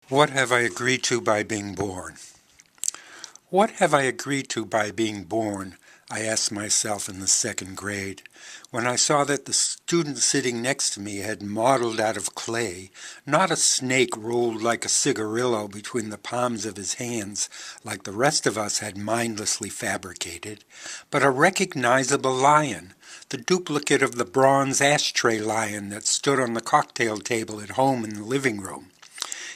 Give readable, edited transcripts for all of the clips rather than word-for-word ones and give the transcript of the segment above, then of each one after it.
What have I agreed to by being born? What have I agreed to by being born? I asked myself in the second grade, when I saw that the student sitting next to me had modeled out of clay, not a snake rolled like a cigarillo between the palms of his hands, like the rest of us had mindlessly fabricated, but a recognizable lion, the duplicate of the bronze ashtray lion that stood on the cocktail table at home in the living room.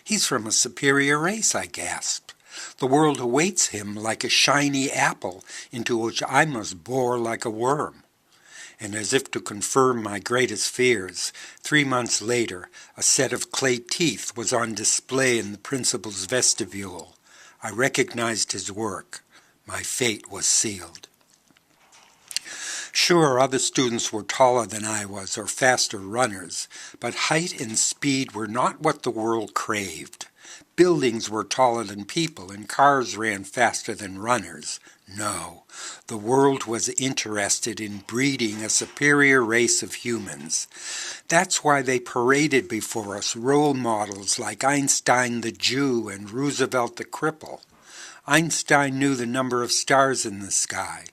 He's from a superior race, I gasped. The world awaits him like a shiny apple into which I must bore like a worm. And as if to confirm my greatest fears, 3 months later, a set of clay teeth was on display in the principal's vestibule. I recognized his work. My fate was sealed. Sure, other students were taller than I was or faster runners, but height and speed were not what the world craved. Buildings were taller than people and cars ran faster than runners. No, the world was interested in breeding a superior race of humans. That's why they paraded before us role models like Einstein the Jew and Roosevelt the cripple. Einstein knew the number of stars in the sky.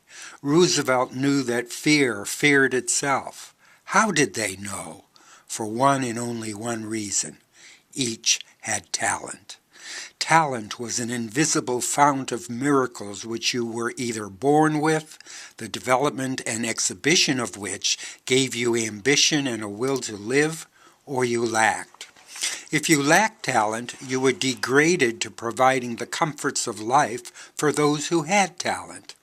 Roosevelt knew that fear feared itself. How did they know? For one and only one reason. Each had talent. Talent was an invisible fount of miracles which you were either born with, the development and exhibition of which gave you ambition and a will to live, or you lacked. If you lacked talent, you were degraded to providing the comforts of life for those who had talent.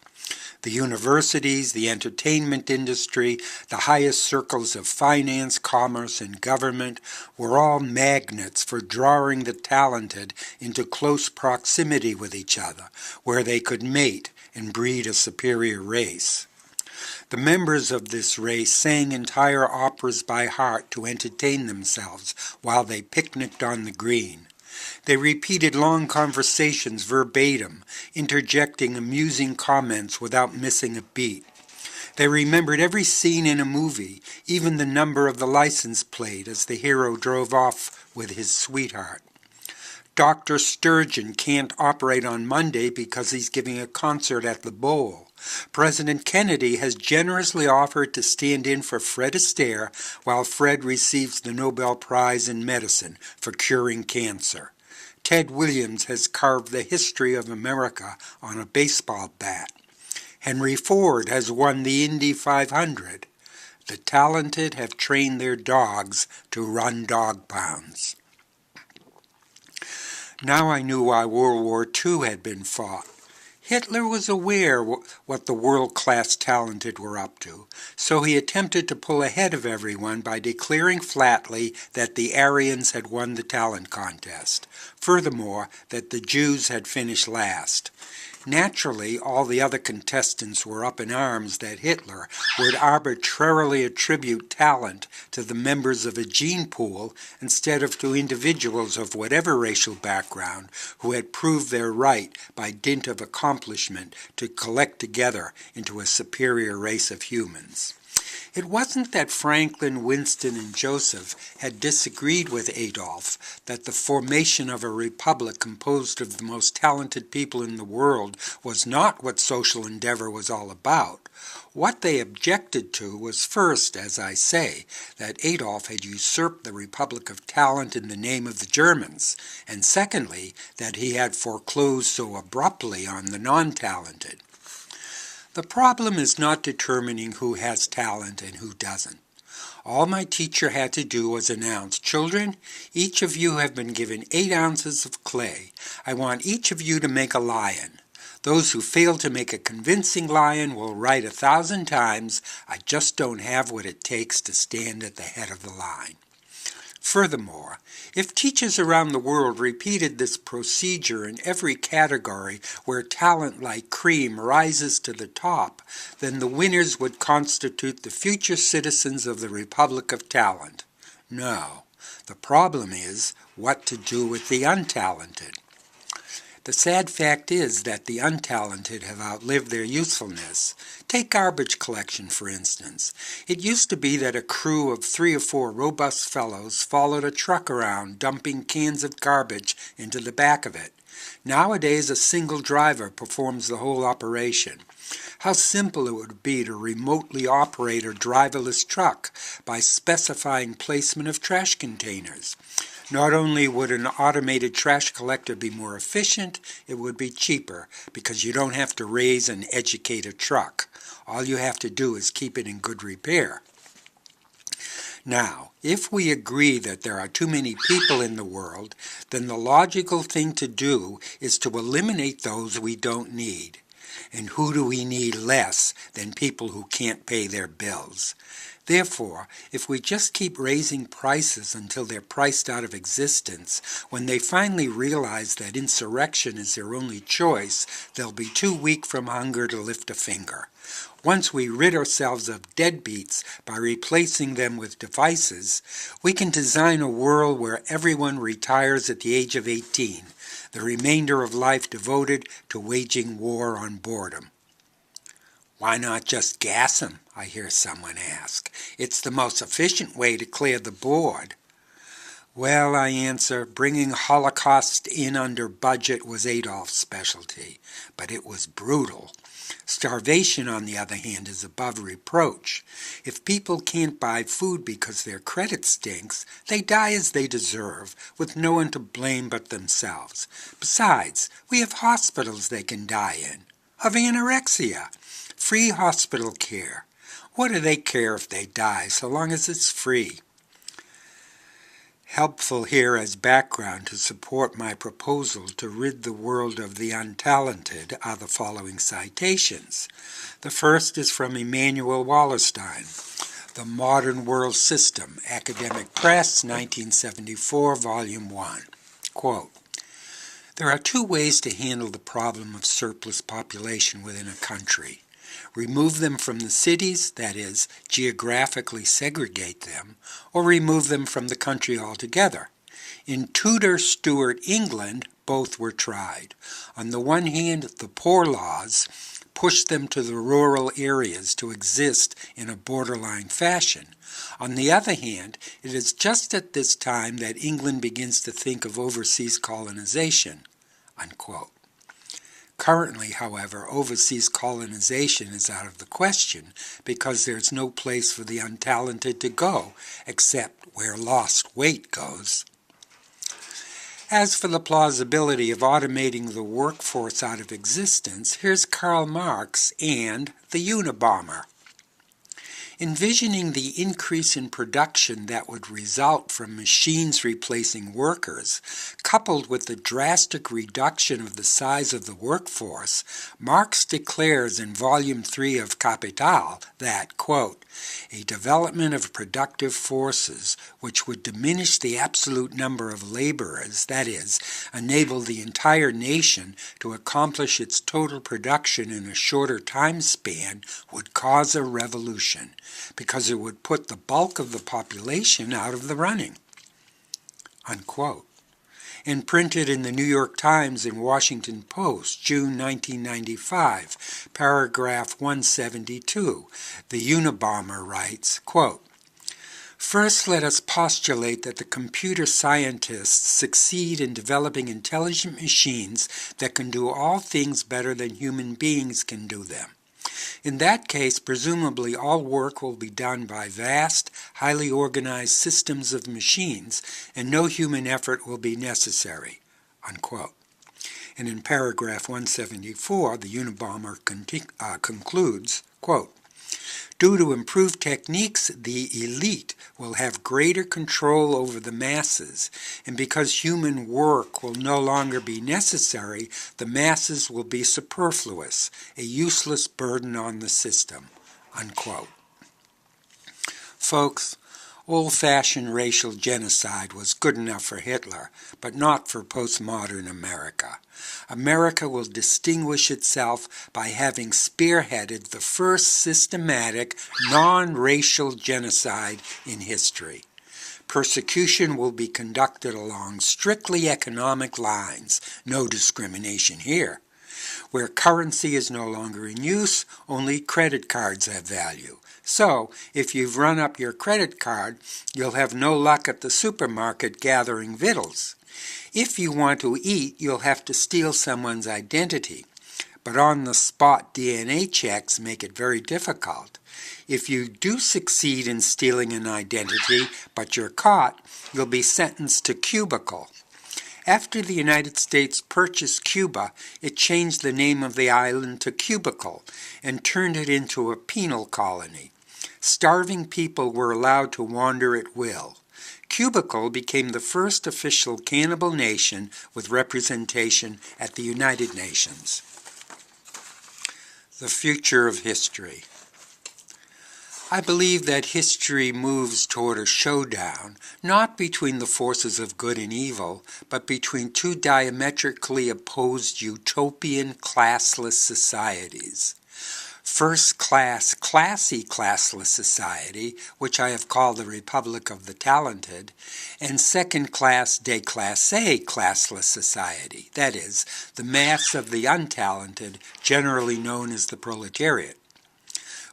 The universities, the entertainment industry, the highest circles of finance, commerce, and government were all magnets for drawing the talented into close proximity with each other, where they could mate and breed a superior race. The members of this race sang entire operas by heart to entertain themselves while they picnicked on the green. They repeated long conversations verbatim, interjecting amusing comments without missing a beat. They remembered every scene in a movie, even the number of the license plate as the hero drove off with his sweetheart. Dr. Sturgeon can't operate on Monday because he's giving a concert at the Bowl. President Kennedy has generously offered to stand in for Fred Astaire while Fred receives the Nobel Prize in Medicine for curing cancer. Ted Williams has carved the history of America on a baseball bat. Henry Ford has won the Indy 500. The talented have trained their dogs to run dog pounds. Now I knew why World War II had been fought. Hitler was aware what the world-class talented were up to, so he attempted to pull ahead of everyone by declaring flatly that the Aryans had won the talent contest. Furthermore, that the Jews had finished last. Naturally, all the other contestants were up in arms that Hitler would arbitrarily attribute talent to the members of a gene pool instead of to individuals of whatever racial background who had proved their right by dint of accomplishment to collect together into a superior race of humans. It wasn't that Franklin, Winston, and Joseph had disagreed with Adolf that the formation of a republic composed of the most talented people in the world was not what social endeavor was all about. What they objected to was first, as I say, that Adolf had usurped the Republic of Talent in the name of the Germans, and secondly, that he had foreclosed so abruptly on the non-talented. The problem is not determining who has talent and who doesn't. All my teacher had to do was announce, "Children, each of you have been given 8 ounces of clay. I want each of you to make a lion. Those who fail to make a convincing lion will write 1,000 times, 'I just don't have what it takes to stand at the head of the line.'" Furthermore, if teachers around the world repeated this procedure in every category where talent like cream rises to the top, then the winners would constitute the future citizens of the Republic of Talent. No, the problem is what to do with the untalented. The sad fact is that the untalented have outlived their usefulness. Take garbage collection, for instance. It used to be that a crew of 3 or 4 robust fellows followed a truck around, dumping cans of garbage into the back of it. Nowadays, a single driver performs the whole operation. How simple it would be to remotely operate a driverless truck by specifying placement of trash containers. Not only would an automated trash collector be more efficient, it would be cheaper because you don't have to raise and educate a truck. All you have to do is keep it in good repair. Now, if we agree that there are too many people in the world, then the logical thing to do is to eliminate those we don't need. And who do we need less than people who can't pay their bills? Therefore, if we just keep raising prices until they're priced out of existence, when they finally realize that insurrection is their only choice, they'll be too weak from hunger to lift a finger. Once we rid ourselves of deadbeats by replacing them with devices, we can design a world where everyone retires at the age of 18, the remainder of life devoted to waging war on boredom. Why not just gas them, I hear someone ask. It's the most efficient way to clear the board. Well, I answer, bringing Holocaust in under budget was Adolf's specialty, but it was brutal. Starvation, on the other hand, is above reproach. If people can't buy food because their credit stinks, they die as they deserve, with no one to blame but themselves. Besides, we have hospitals they can die in. Of anorexia. Free hospital care. What do they care if they die, so long as it's free? Helpful here as background to support my proposal to rid the world of the untalented are the following citations. The first is from Emanuel Wallerstein, The Modern World System, Academic Press, 1974, Volume 1. Quote, "There are 2 ways to handle the problem of surplus population within a country. Remove them from the cities, that is, geographically segregate them, or remove them from the country altogether. In Tudor Stuart England, both were tried. On the one hand, the Poor Laws pushed them to the rural areas to exist in a borderline fashion. On the other hand, it is just at this time that England begins to think of overseas colonization." Unquote. Currently, however, overseas colonization is out of the question because there's no place for the untalented to go except where lost weight goes. As for the plausibility of automating the workforce out of existence, here's Karl Marx and the Unabomber. Envisioning the increase in production that would result from machines replacing workers, coupled with the drastic reduction of the size of the workforce, Marx declares in Volume 3 of Capital that, quote, "a development of productive forces which would diminish the absolute number of laborers, that is, enable the entire nation to accomplish its total production in a shorter time span, would cause a revolution, because it would put the bulk of the population out of the running." Unquote. And printed in the New York Times and Washington Post, June 1995, paragraph 172, the Unabomber writes, quote, "First, let us postulate that the computer scientists succeed in developing intelligent machines that can do all things better than human beings can do them. In that case, presumably all work will be done by vast, highly organized systems of machines, and no human effort will be necessary." Unquote. And in paragraph 174, the Unabomber concludes, quote, "Due to improved techniques, the elite will have greater control over the masses, and because human work will no longer be necessary, the masses will be superfluous, a useless burden on the system." Unquote. Folks, old-fashioned racial genocide was good enough for Hitler, but not for postmodern America. America will distinguish itself by having spearheaded the first systematic, non-racial genocide in history. Persecution will be conducted along strictly economic lines, no discrimination here. Where currency is no longer in use, only credit cards have value. So, if you've run up your credit card, you'll have no luck at the supermarket gathering victuals. If you want to eat, you'll have to steal someone's identity. But on-the-spot DNA checks make it very difficult. If you do succeed in stealing an identity, but you're caught, you'll be sentenced to cubicle. After the United States purchased Cuba, it changed the name of the island to Cubicle and turned it into a penal colony. Starving people were allowed to wander at will. Cubicle became the first official cannibal nation with representation at the United Nations. The future of history. I believe that history moves toward a showdown, not between the forces of good and evil, but between two diametrically opposed utopian classless societies. First-class, classy classless society, which I have called the Republic of the Talented, and second-class, déclassé classless society, that is, the mass of the untalented, generally known as the proletariat.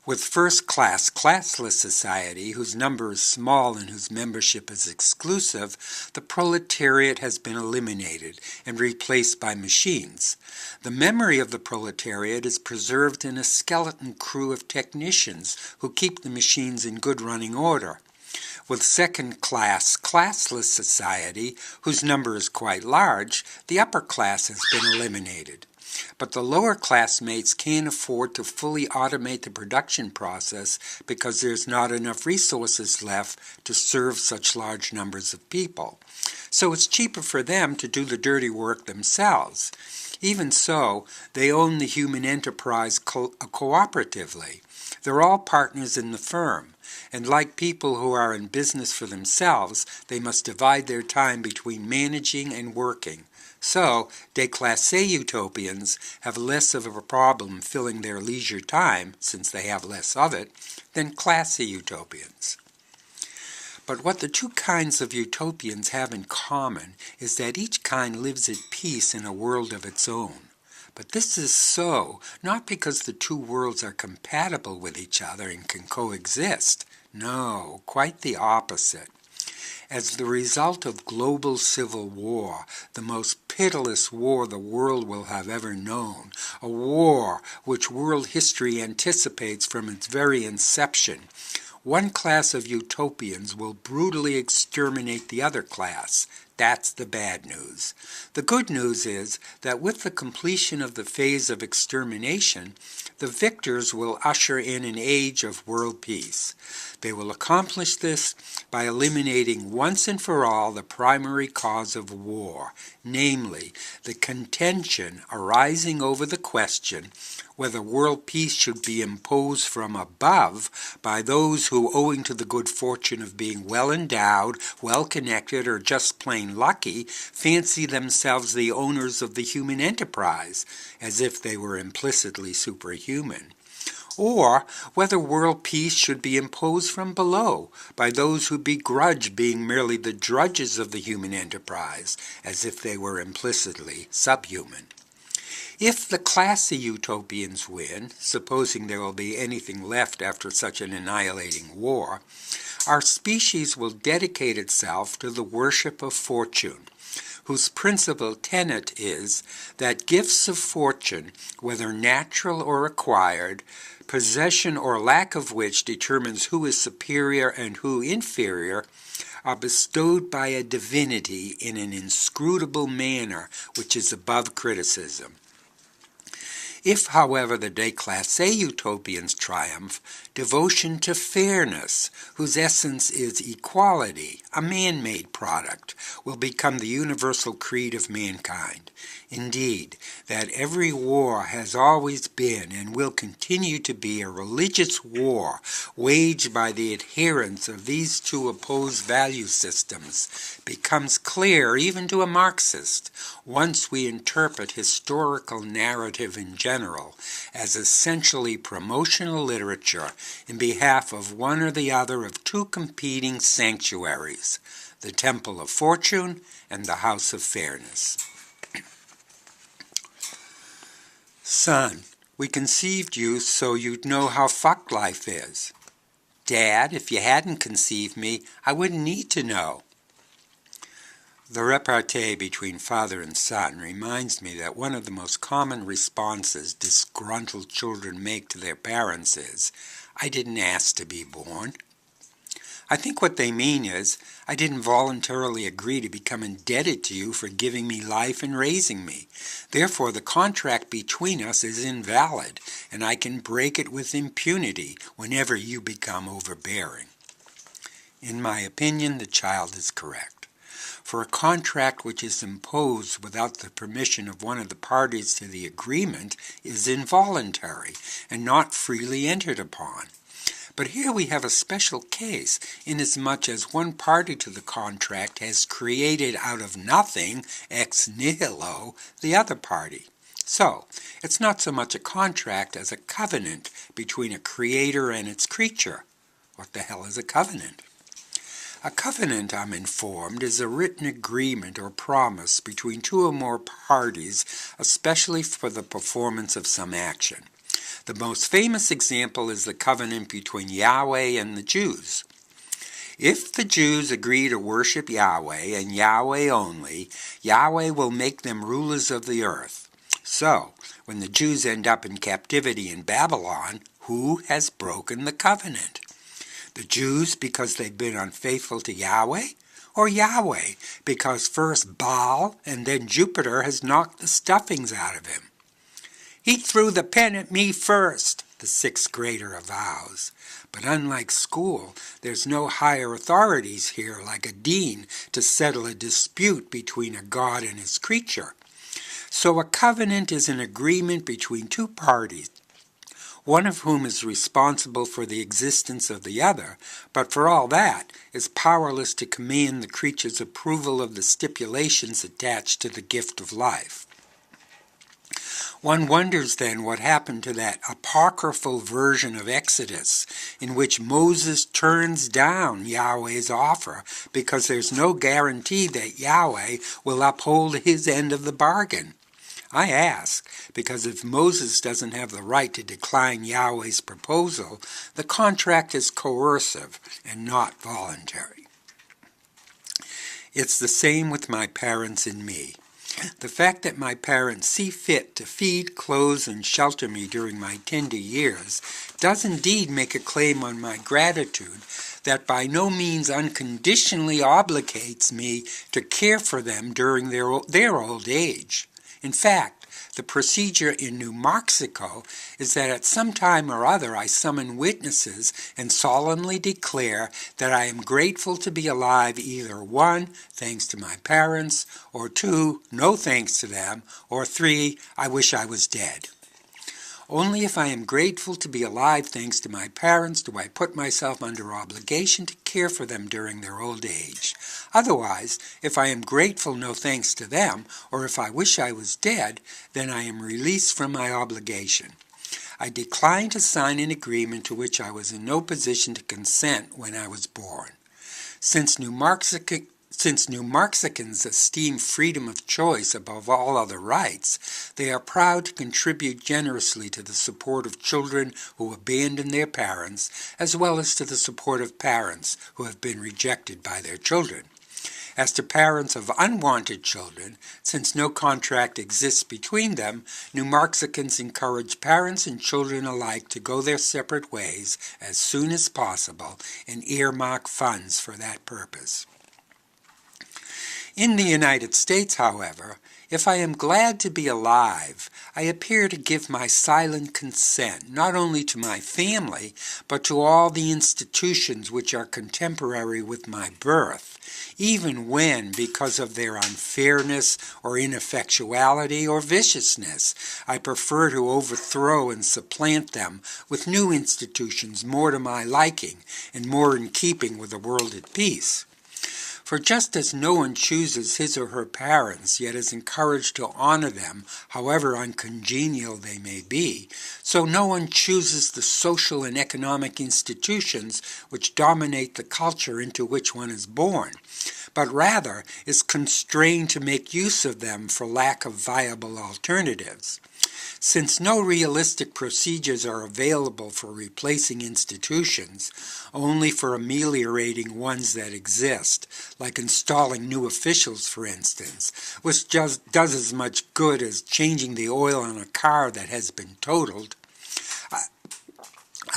With first-class classless society, whose number is small and whose membership is exclusive, the proletariat has been eliminated and replaced by machines. The memory of the proletariat is preserved in a skeleton crew of technicians who keep the machines in good running order. With second-class classless society, whose number is quite large, the upper class has been eliminated. But the lower classmates can't afford to fully automate the production process because there's not enough resources left to serve such large numbers of people. So it's cheaper for them to do the dirty work themselves. Even so, they own the human enterprise cooperatively. They're all partners in the firm, and like people who are in business for themselves, they must divide their time between managing and working. So, déclassé utopians have less of a problem filling their leisure time, since they have less of it, than classy utopians. But what the two kinds of utopians have in common is that each kind lives at peace in a world of its own. But this is so, not because the two worlds are compatible with each other and can coexist. No, quite the opposite. As the result of global civil war, the most pitiless war the world will have ever known, a war which world history anticipates from its very inception, one class of utopians will brutally exterminate the other class. That's the bad news. The good news is that with the completion of the phase of extermination, the victors will usher in an age of world peace. They will accomplish this by eliminating once and for all the primary cause of war, namely, the contention arising over the question whether world peace should be imposed from above by those who, owing to the good fortune of being well-endowed, well-connected, or just plain lucky, fancy themselves the owners of the human enterprise, as if they were implicitly superhuman. Or whether world peace should be imposed from below by those who begrudge being merely the drudges of the human enterprise, as if they were implicitly subhuman. If the classy utopians win, supposing there will be anything left after such an annihilating war, our species will dedicate itself to the worship of fortune, whose principal tenet is that gifts of fortune, whether natural or acquired, possession or lack of which determines who is superior and who inferior, are bestowed by a divinity in an inscrutable manner which is above criticism. If, however, the déclassé utopians triumph, devotion to fairness, whose essence is equality, a man-made product, will become the universal creed of mankind. Indeed, that every war has always been and will continue to be a religious war waged by the adherents of these two opposed value systems becomes clear even to a Marxist once we interpret historical narrative in general as essentially promotional literature in behalf of one or the other of two competing sanctuaries, the Temple of Fortune and the House of Fairness. Son, we conceived you so you'd know how fucked life is. Dad, if you hadn't conceived me, I wouldn't need to know. The repartee between father and son reminds me that one of the most common responses disgruntled children make to their parents is, "I didn't ask to be born." I think what they mean is, I didn't voluntarily agree to become indebted to you for giving me life and raising me. Therefore, the contract between us is invalid, and I can break it with impunity whenever you become overbearing. In my opinion, the child is correct. For a contract which is imposed without the permission of one of the parties to the agreement is involuntary and not freely entered upon. But here we have a special case, inasmuch as one party to the contract has created out of nothing, ex nihilo, the other party. So, it's not so much a contract as a covenant between a creator and its creature. What the hell is a covenant? A covenant, I'm informed, is a written agreement or promise between two or more parties, especially for the performance of some action. The most famous example is the covenant between Yahweh and the Jews. If the Jews agree to worship Yahweh and Yahweh only, Yahweh will make them rulers of the earth. So, when the Jews end up in captivity in Babylon, who has broken the covenant? The Jews because they've been unfaithful to Yahweh? Or Yahweh because first Baal and then Jupiter has knocked the stuffings out of him? "He threw the pen at me first," the sixth grader avows. But unlike school, there's no higher authorities here like a dean to settle a dispute between a god and his creature. So a covenant is an agreement between two parties, one of whom is responsible for the existence of the other, but for all that is powerless to command the creature's approval of the stipulations attached to the gift of life. One wonders then what happened to that apocryphal version of Exodus in which Moses turns down Yahweh's offer because there's no guarantee that Yahweh will uphold his end of the bargain. I ask because if Moses doesn't have the right to decline Yahweh's proposal, the contract is coercive and not voluntary. It's the same with my parents and me. The fact that my parents see fit to feed, clothe, and shelter me during my tender years does indeed make a claim on my gratitude that by no means unconditionally obligates me to care for them during their old age. In fact, the procedure in New Mexico is that at some time or other I summon witnesses and solemnly declare that I am grateful to be alive, either 1, thanks to my parents, or 2, no thanks to them, or 3, I wish I was dead. Only if I am grateful to be alive thanks to my parents do I put myself under obligation to care for them during their old age. Otherwise, if I am grateful no thanks to them, or if I wish I was dead, then I am released from my obligation. I decline to sign an agreement to which I was in no position to consent when I was born. Since New Mexicans esteem freedom of choice above all other rights, they are proud to contribute generously to the support of children who abandon their parents, as well as to the support of parents who have been rejected by their children. As to parents of unwanted children, since no contract exists between them, New Mexicans encourage parents and children alike to go their separate ways as soon as possible and earmark funds for that purpose. In the United States, however, if I am glad to be alive, I appear to give my silent consent not only to my family, but to all the institutions which are contemporary with my birth, even when, because of their unfairness or ineffectuality or viciousness, I prefer to overthrow and supplant them with new institutions more to my liking and more in keeping with a world at peace. For just as no one chooses his or her parents, yet is encouraged to honor them, however uncongenial they may be, so no one chooses the social and economic institutions which dominate the culture into which one is born, but rather is constrained to make use of them for lack of viable alternatives. Since no realistic procedures are available for replacing institutions, only for ameliorating ones that exist, like installing new officials, for instance, which just does as much good as changing the oil on a car that has been totaled,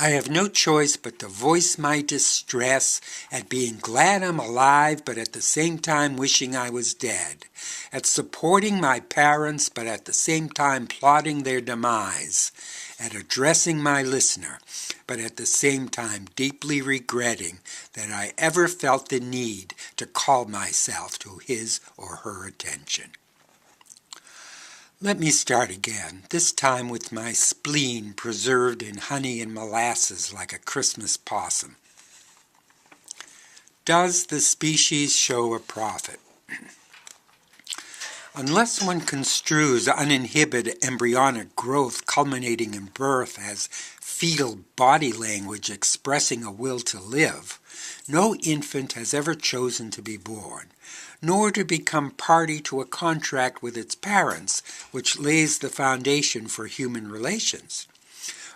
I have no choice but to voice my distress at being glad I'm alive, but at the same time wishing I was dead, at supporting my parents, but at the same time plotting their demise, at addressing my listener, but at the same time deeply regretting that I ever felt the need to call myself to his or her attention. Let me start again, this time with my spleen preserved in honey and molasses like a Christmas possum. Does the species show a profit? Unless one construes uninhibited embryonic growth culminating in birth as fetal body language expressing a will to live, no infant has ever chosen to be born, nor to become party to a contract with its parents, which lays the foundation for human relations.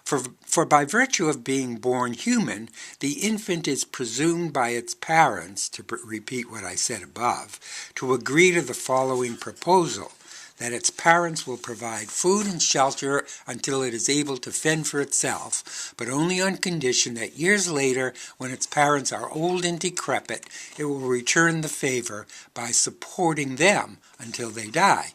For by virtue of being born human, the infant is presumed by its parents, to repeat what I said above, to agree to the following proposal, that its parents will provide food and shelter until it is able to fend for itself, but only on condition that years later, when its parents are old and decrepit, it will return the favor by supporting them until they die.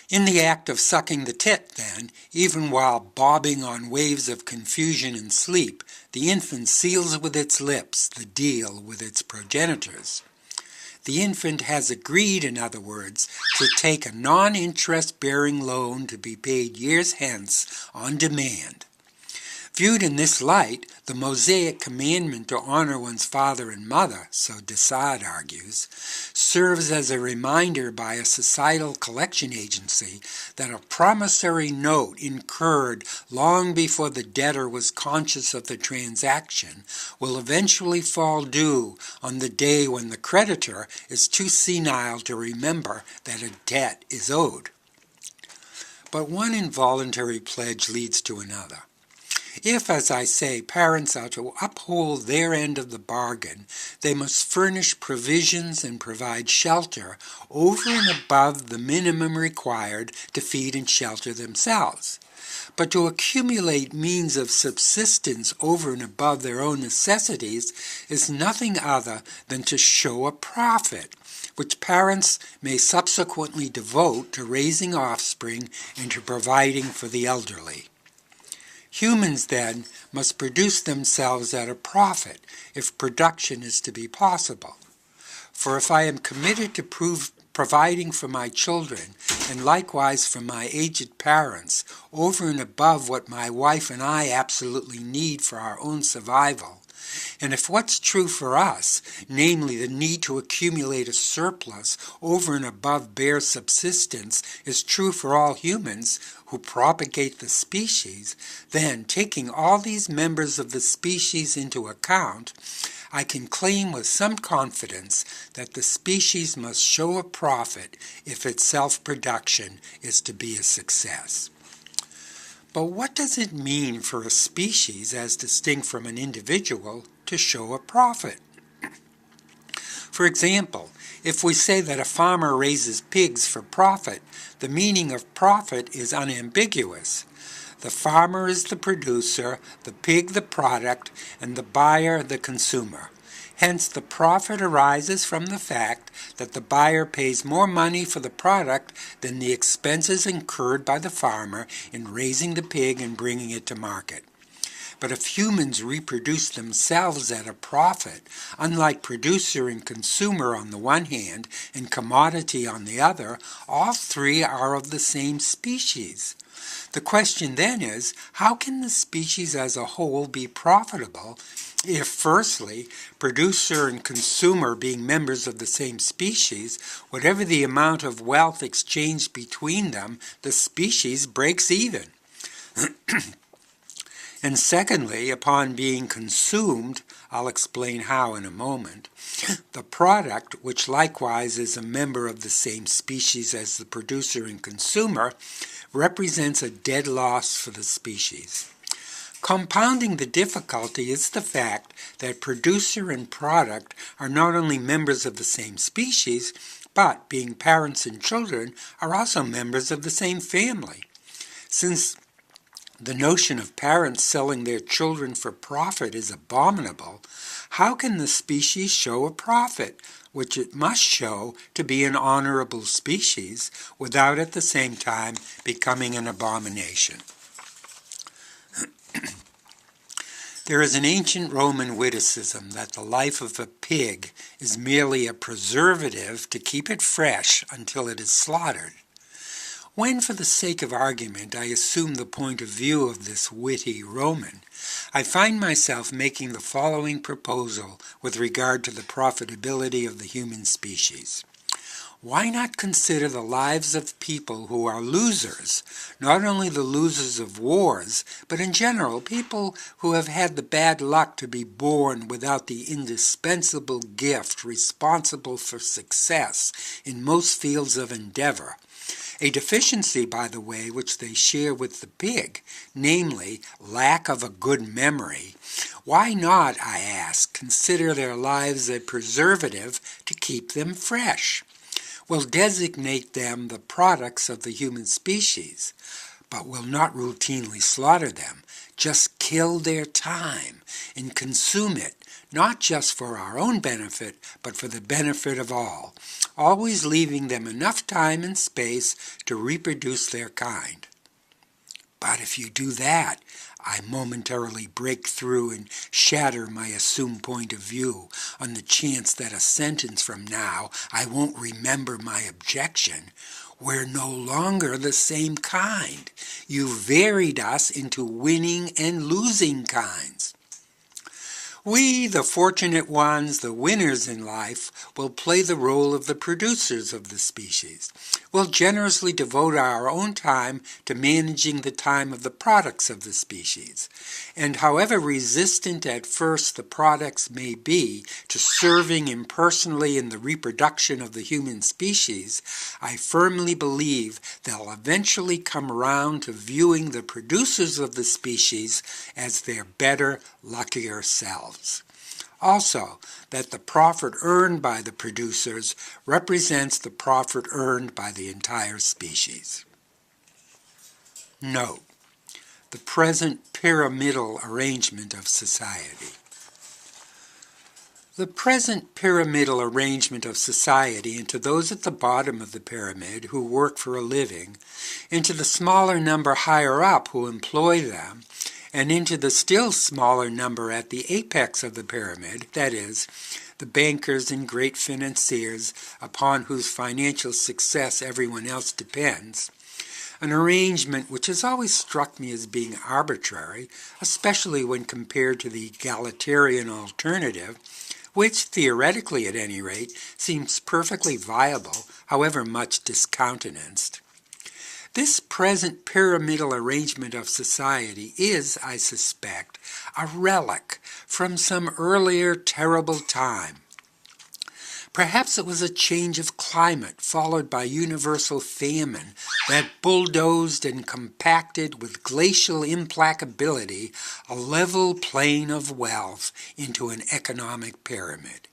In the act of sucking the tit, then, even while bobbing on waves of confusion and sleep, the infant seals with its lips the deal with its progenitors. The infant has agreed, in other words, to take a non-interest-bearing loan to be paid years hence on demand. Viewed in this light, the Mosaic commandment to honor one's father and mother, so de Sade argues, serves as a reminder by a societal collection agency that a promissory note incurred long before the debtor was conscious of the transaction will eventually fall due on the day when the creditor is too senile to remember that a debt is owed. But one involuntary pledge leads to another. If, as I say, parents are to uphold their end of the bargain, they must furnish provisions and provide shelter over and above the minimum required to feed and shelter themselves. But to accumulate means of subsistence over and above their own necessities is nothing other than to show a profit, which parents may subsequently devote to raising offspring and to providing for the elderly. Humans, then, must produce themselves at a profit if production is to be possible. For if I am committed to providing for my children, and likewise for my aged parents, over and above what my wife and I absolutely need for our own survival, and if what's true for us, namely the need to accumulate a surplus over and above bare subsistence, is true for all humans who propagate the species, then, taking all these members of the species into account, I can claim with some confidence that the species must show a profit if its self-production is to be a success. But what does it mean for a species, as distinct from an individual, to show a profit? For example, if we say that a farmer raises pigs for profit, the meaning of profit is unambiguous. The farmer is the producer, the pig the product, and the buyer the consumer. Hence, the profit arises from the fact that the buyer pays more money for the product than the expenses incurred by the farmer in raising the pig and bringing it to market. But if humans reproduce themselves at a profit, unlike producer and consumer on the one hand and commodity on the other, all three are of the same species. The question then is, how can the species as a whole be profitable if, firstly, producer and consumer being members of the same species, whatever the amount of wealth exchanged between them, the species breaks even? And secondly, upon being consumed, I'll explain how in a moment, the product, which likewise is a member of the same species as the producer and consumer, represents a dead loss for the species. Compounding the difficulty is the fact that producer and product are not only members of the same species, but, being parents and children, are also members of the same family. Since the notion of parents selling their children for profit is abominable, how can the species show a profit, which it must show to be an honorable species, without at the same time becoming an abomination? There is an ancient Roman witticism that the life of a pig is merely a preservative to keep it fresh until it is slaughtered. When, for the sake of argument, I assume the point of view of this witty Roman, I find myself making the following proposal with regard to the profitability of the human species. Why not consider the lives of people who are losers, not only the losers of wars, but in general people who have had the bad luck to be born without the indispensable gift responsible for success in most fields of endeavor, a deficiency, by the way, which they share with the pig, namely lack of a good memory. Why not, I ask, consider their lives a preservative to keep them fresh? Will designate them the products of the human species, but will not routinely slaughter them, just kill their time and consume it, not just for our own benefit, but for the benefit of all, always leaving them enough time and space to reproduce their kind. But if you do that, I momentarily break through and shatter my assumed point of view on the chance that a sentence from now I won't remember my objection. We're no longer the same kind. You varied us into winning and losing kinds. We, the fortunate ones, the winners in life, will play the role of the producers of the species. We'll generously devote our own time to managing the time of the products of the species. And however resistant at first the products may be to serving impersonally in the reproduction of the human species, I firmly believe they'll eventually come around to viewing the producers of the species as their better, luckier selves. Also, that the profit earned by the producers represents the profit earned by the entire species. Note: the present pyramidal arrangement of society. The present pyramidal arrangement of society into those at the bottom of the pyramid who work for a living, into the smaller number higher up who employ them, and into the still smaller number at the apex of the pyramid, that is, the bankers and great financiers upon whose financial success everyone else depends, an arrangement which has always struck me as being arbitrary, especially when compared to the egalitarian alternative, which, theoretically at any rate, seems perfectly viable, however much discountenanced. This present pyramidal arrangement of society is, I suspect, a relic from some earlier terrible time. Perhaps it was a change of climate followed by universal famine that bulldozed and compacted with glacial implacability a level plain of wealth into an economic pyramid.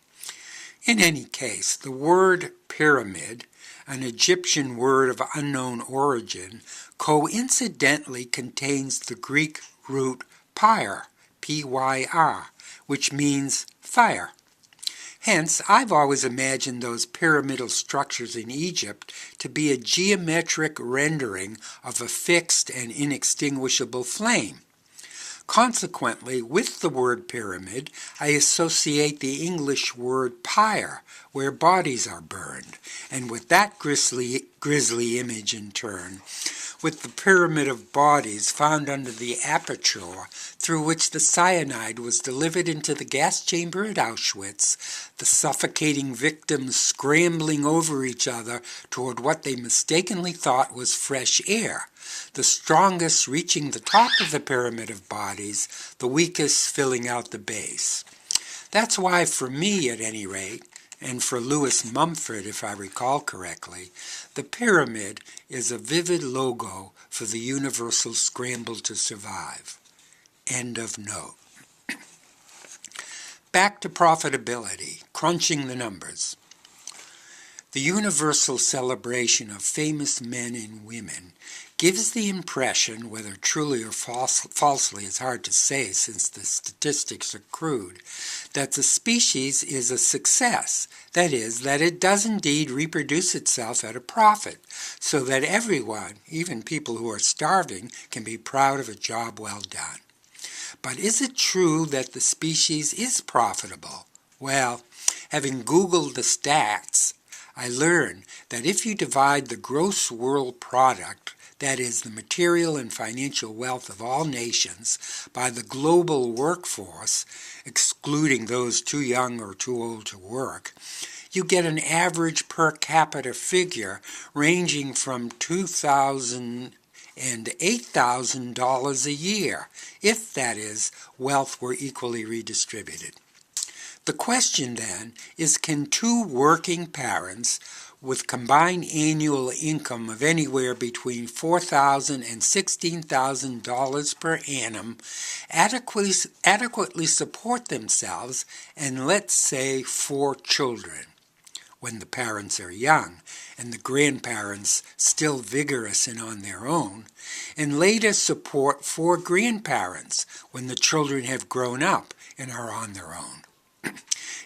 In any case, the word pyramid, an Egyptian word of unknown origin, coincidentally contains the Greek root pyr, P-Y-R, which means fire. Hence, I've always imagined those pyramidal structures in Egypt to be a geometric rendering of a fixed and inextinguishable flame. Consequently, with the word pyramid, I associate the English word pyre, where bodies are burned, and with that grisly grisly image in turn, with the pyramid of bodies found under the aperture through which the cyanide was delivered into the gas chamber at Auschwitz, the suffocating victims scrambling over each other toward what they mistakenly thought was fresh air, the strongest reaching the top of the pyramid of bodies, the weakest filling out the base. That's why, for me at any rate, and for Lewis Mumford, if I recall correctly, the pyramid is a vivid logo for the universal scramble to survive. End of note. Back to profitability, crunching the numbers. The universal celebration of famous men and women gives the impression, whether truly or falsely is hard to say since the statistics are crude, that the species is a success. That is, that it does indeed reproduce itself at a profit, so that everyone, even people who are starving, can be proud of a job well done. But is it true that the species is profitable? Well, having Googled the stats, I learned that if you divide the gross world product, that is, the material and financial wealth of all nations, by the global workforce, excluding those too young or too old to work, you get an average per capita figure ranging from $2,000 and $8,000 a year, if, that is, wealth were equally redistributed. The question, then, is can two working parents with combined annual income of anywhere between $4,000 and $16,000 per annum adequately support themselves and, let's say, 4 children, when the parents are young and the grandparents still vigorous and on their own, and later support 4 grandparents when the children have grown up and are on their own?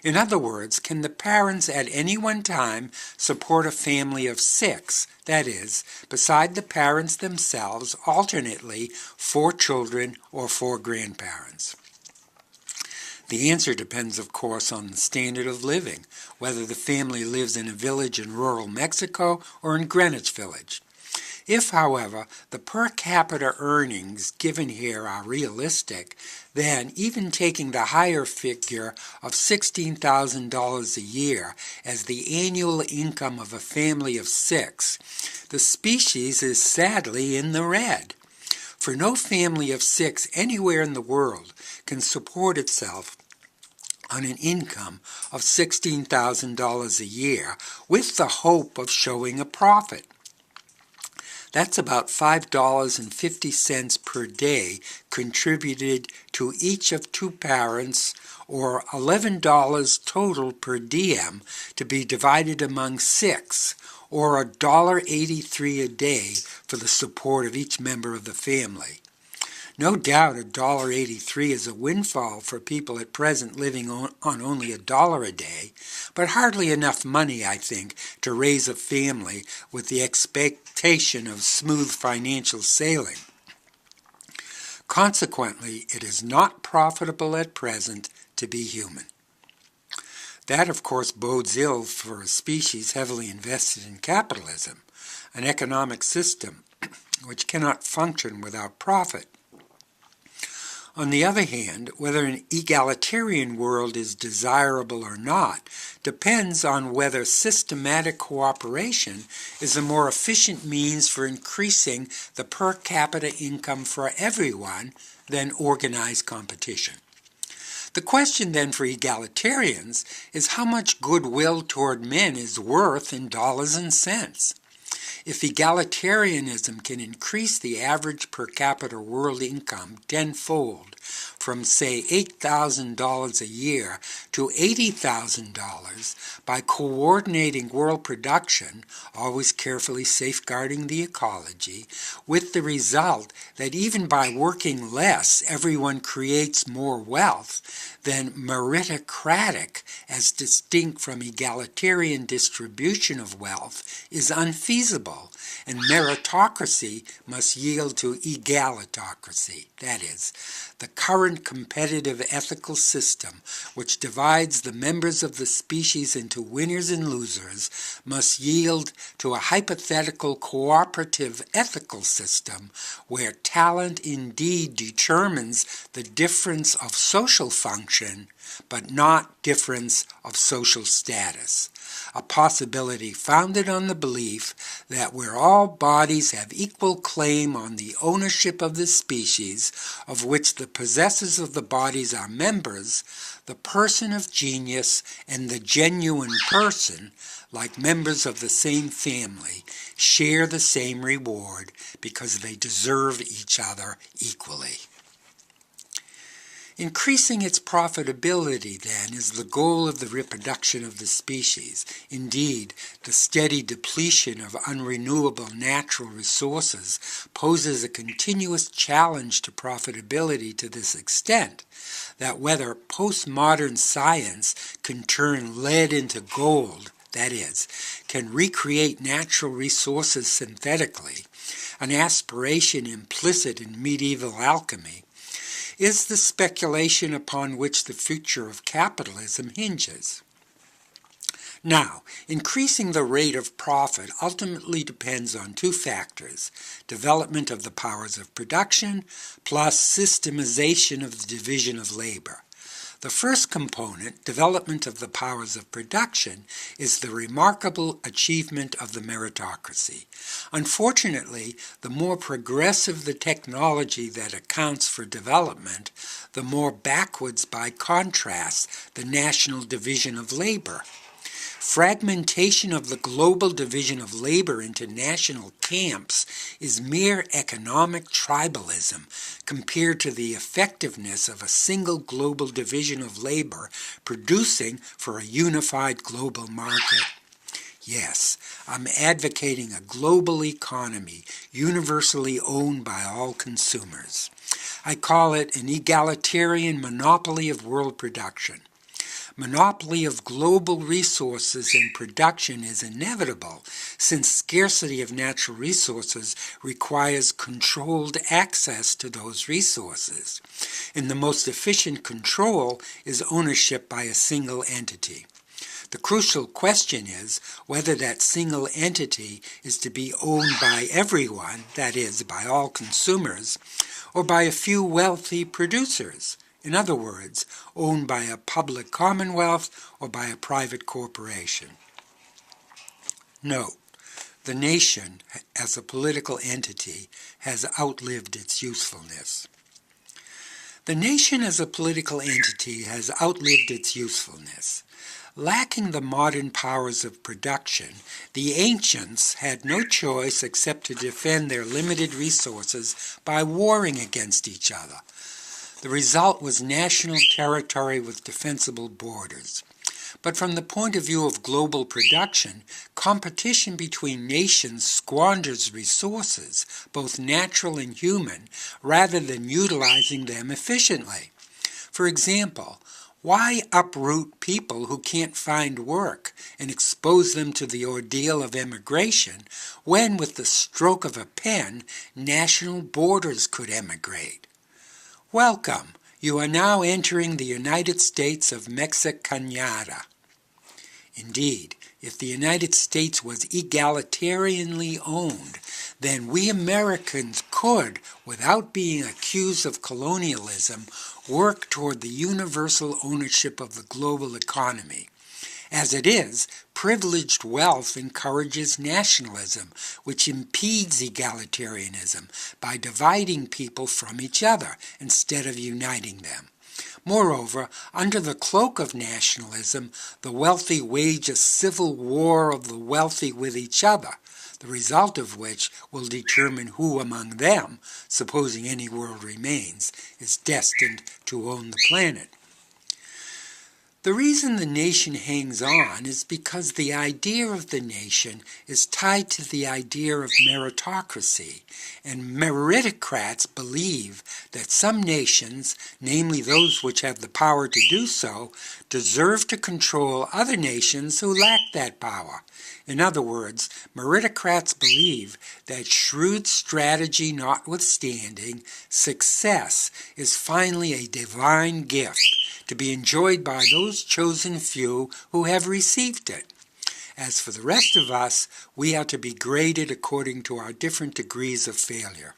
In other words, can the parents at any one time support a family of 6, that is, beside the parents themselves, alternately 4 children or 4 grandparents? The answer depends, of course, on the standard of living, whether the family lives in a village in rural Mexico or in Greenwich Village. If, however, the per capita earnings given here are realistic, then even taking the higher figure of $16,000 a year as the annual income of a family of 6, the species is sadly in the red. For no family of 6 anywhere in the world can support itself on an income of $16,000 a year with the hope of showing a profit. That's about $5.50 per day contributed to each of 2 parents, or $11 total per diem to be divided among 6, or $1.83 a day for the support of each member of the family. No doubt $1.83 is a windfall for people at present living on only $1 a day, but hardly enough money, I think, to raise a family with the expectation of smooth financial sailing. Consequently, it is not profitable at present to be human. That, of course, bodes ill for a species heavily invested in capitalism, an economic system which cannot function without profit. On the other hand, whether an egalitarian world is desirable or not depends on whether systematic cooperation is a more efficient means for increasing the per capita income for everyone than organized competition. The question then for egalitarians is how much goodwill toward men is worth in dollars and cents. If egalitarianism can increase the average per capita world income tenfold, from, say, $8,000 a year to $80,000 by coordinating world production, always carefully safeguarding the ecology, with the result that even by working less, everyone creates more wealth, then meritocratic, as distinct from egalitarian distribution of wealth, is unfeasible, and meritocracy must yield to egalitocracy, that is, the current current competitive ethical system, which divides the members of the species into winners and losers, must yield to a hypothetical cooperative ethical system where talent indeed determines the difference of social function, but not difference of social status. A possibility founded on the belief that where all bodies have equal claim on the ownership of the species of which the possessors of the bodies are members, the person of genius and the genuine person, like members of the same family, share the same reward because they deserve each other equally. Increasing its profitability, then, is the goal of the reproduction of the species. Indeed, the steady depletion of unrenewable natural resources poses a continuous challenge to profitability to this extent that whether postmodern science can turn lead into gold, that is, can recreate natural resources synthetically, an aspiration implicit in medieval alchemy, is the speculation upon which the future of capitalism hinges. Now, increasing the rate of profit ultimately depends on two factors: development of the powers of production plus systemization of the division of labor. The first component, development of the powers of production, is the remarkable achievement of the meritocracy. Unfortunately, the more progressive the technology that accounts for development, the more backwards by contrast the national division of labor. Fragmentation of the global division of labor into national camps is mere economic tribalism compared to the effectiveness of a single global division of labor producing for a unified global market. Yes, I'm advocating a global economy universally owned by all consumers. I call it an egalitarian monopoly of world production. Monopoly of global resources and production is inevitable, since scarcity of natural resources requires controlled access to those resources, and the most efficient control is ownership by a single entity. The crucial question is whether that single entity is to be owned by everyone, that is, by all consumers, or by a few wealthy producers. In other words, owned by a public commonwealth or by a private corporation. Note, the nation, as a political entity, has outlived its usefulness. The nation as a political entity has outlived its usefulness. Lacking the modern powers of production, the ancients had no choice except to defend their limited resources by warring against each other. The result was national territory with defensible borders. But from the point of view of global production, competition between nations squanders resources, both natural and human, rather than utilizing them efficiently. For example, why uproot people who can't find work and expose them to the ordeal of emigration when, with the stroke of a pen, national borders could emigrate? Welcome. You are now entering the United States of Mexicanada. Indeed, if the United States was egalitarianly owned, then we Americans could, without being accused of colonialism, work toward the universal ownership of the global economy. As it is, privileged wealth encourages nationalism, which impedes egalitarianism by dividing people from each other instead of uniting them. Moreover, under the cloak of nationalism, the wealthy wage a civil war of the wealthy with each other, the result of which will determine who among them, supposing any world remains, is destined to own the planet. The reason the nation hangs on is because the idea of the nation is tied to the idea of meritocracy, and meritocrats believe that some nations, namely those which have the power to do so, deserve to control other nations who lack that power. In other words, meritocrats believe that shrewd strategy notwithstanding, success is finally a divine gift to be enjoyed by those chosen few who have received it. As for the rest of us, we are to be graded according to our different degrees of failure.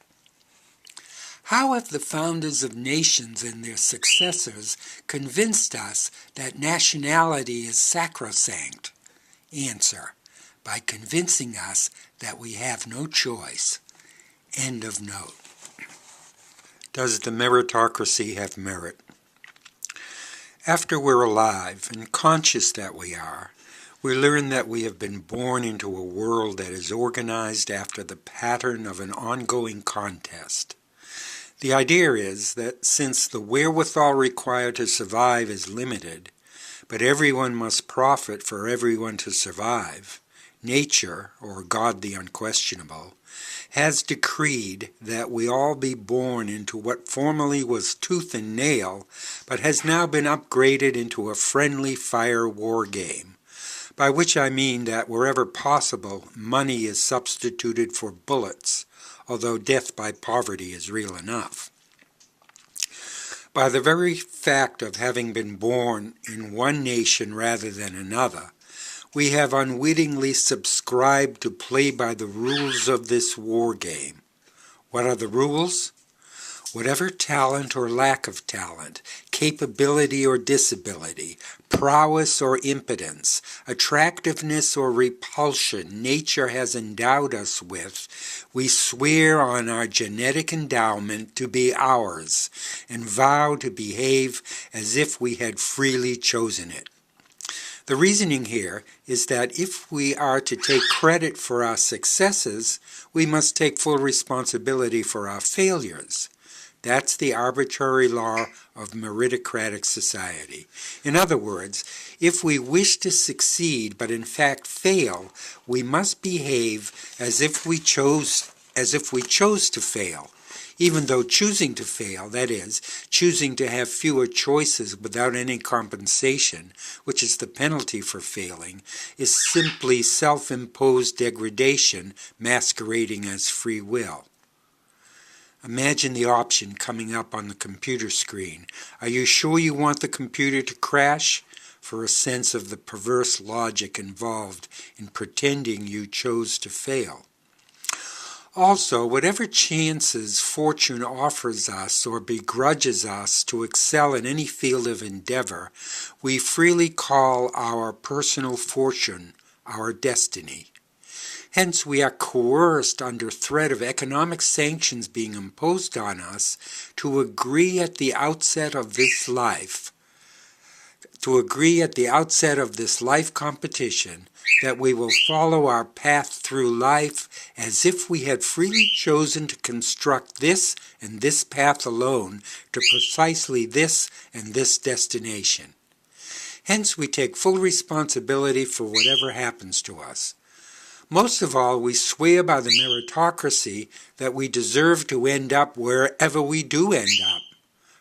How have the founders of nations and their successors convinced us that nationality is sacrosanct? Answer: by convincing us that we have no choice. End of note. Does the meritocracy have merit? After we're alive and conscious that we are, we learn that we have been born into a world that is organized after the pattern of an ongoing contest. The idea is that since the wherewithal required to survive is limited, but everyone must profit for everyone to survive, nature, or God the Unquestionable, has decreed that we all be born into what formerly was tooth and nail, but has now been upgraded into a friendly fire war game, by which I mean that wherever possible, money is substituted for bullets, although death by poverty is real enough. By the very fact of having been born in one nation rather than another, we have unwittingly subscribed to play by the rules of this war game. What are the rules? Whatever talent or lack of talent, capability or disability, prowess or impotence, attractiveness or repulsion nature has endowed us with, we swear on our genetic endowment to be ours, and vow to behave as if we had freely chosen it. The reasoning here is that if we are to take credit for our successes, we must take full responsibility for our failures. That's the arbitrary law of meritocratic society. In other words, if we wish to succeed but in fact fail, we must behave as if we chose to fail. Even though choosing to fail, that is, choosing to have fewer choices without any compensation, which is the penalty for failing, is simply self-imposed degradation masquerading as free will. Imagine the option coming up on the computer screen. Are you sure you want the computer to crash? For a sense of the perverse logic involved in pretending you chose to fail. Also, whatever chances fortune offers us or begrudges us to excel in any field of endeavor, we freely call our personal fortune our destiny. Hence, we are coerced under threat of economic sanctions being imposed on us to agree at the outset of this life competition that we will follow our path through life as if we had freely chosen to construct this and this path alone to precisely this and this destination. Hence, we take full responsibility for whatever happens to us. Most of all, we swear by the meritocracy that we deserve to end up wherever we do end up.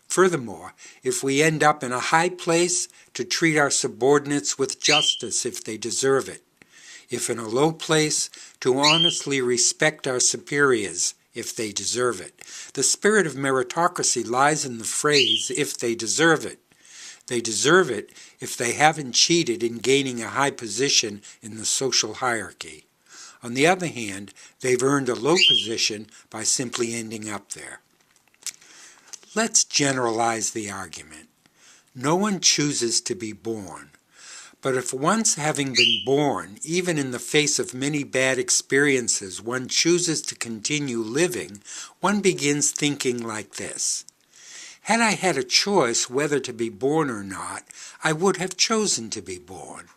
Furthermore, if we end up in a high place, to treat our subordinates with justice if they deserve it. If in a low place, to honestly respect our superiors if they deserve it. The spirit of meritocracy lies in the phrase, if they deserve it. They deserve it if they haven't cheated in gaining a high position in the social hierarchy. On the other hand, they've earned a low position by simply ending up there. Let's generalize the argument. No one chooses to be born. But if once having been born, even in the face of many bad experiences, one chooses to continue living, one begins thinking like this. Had I had a choice whether to be born or not, I would have chosen to be born.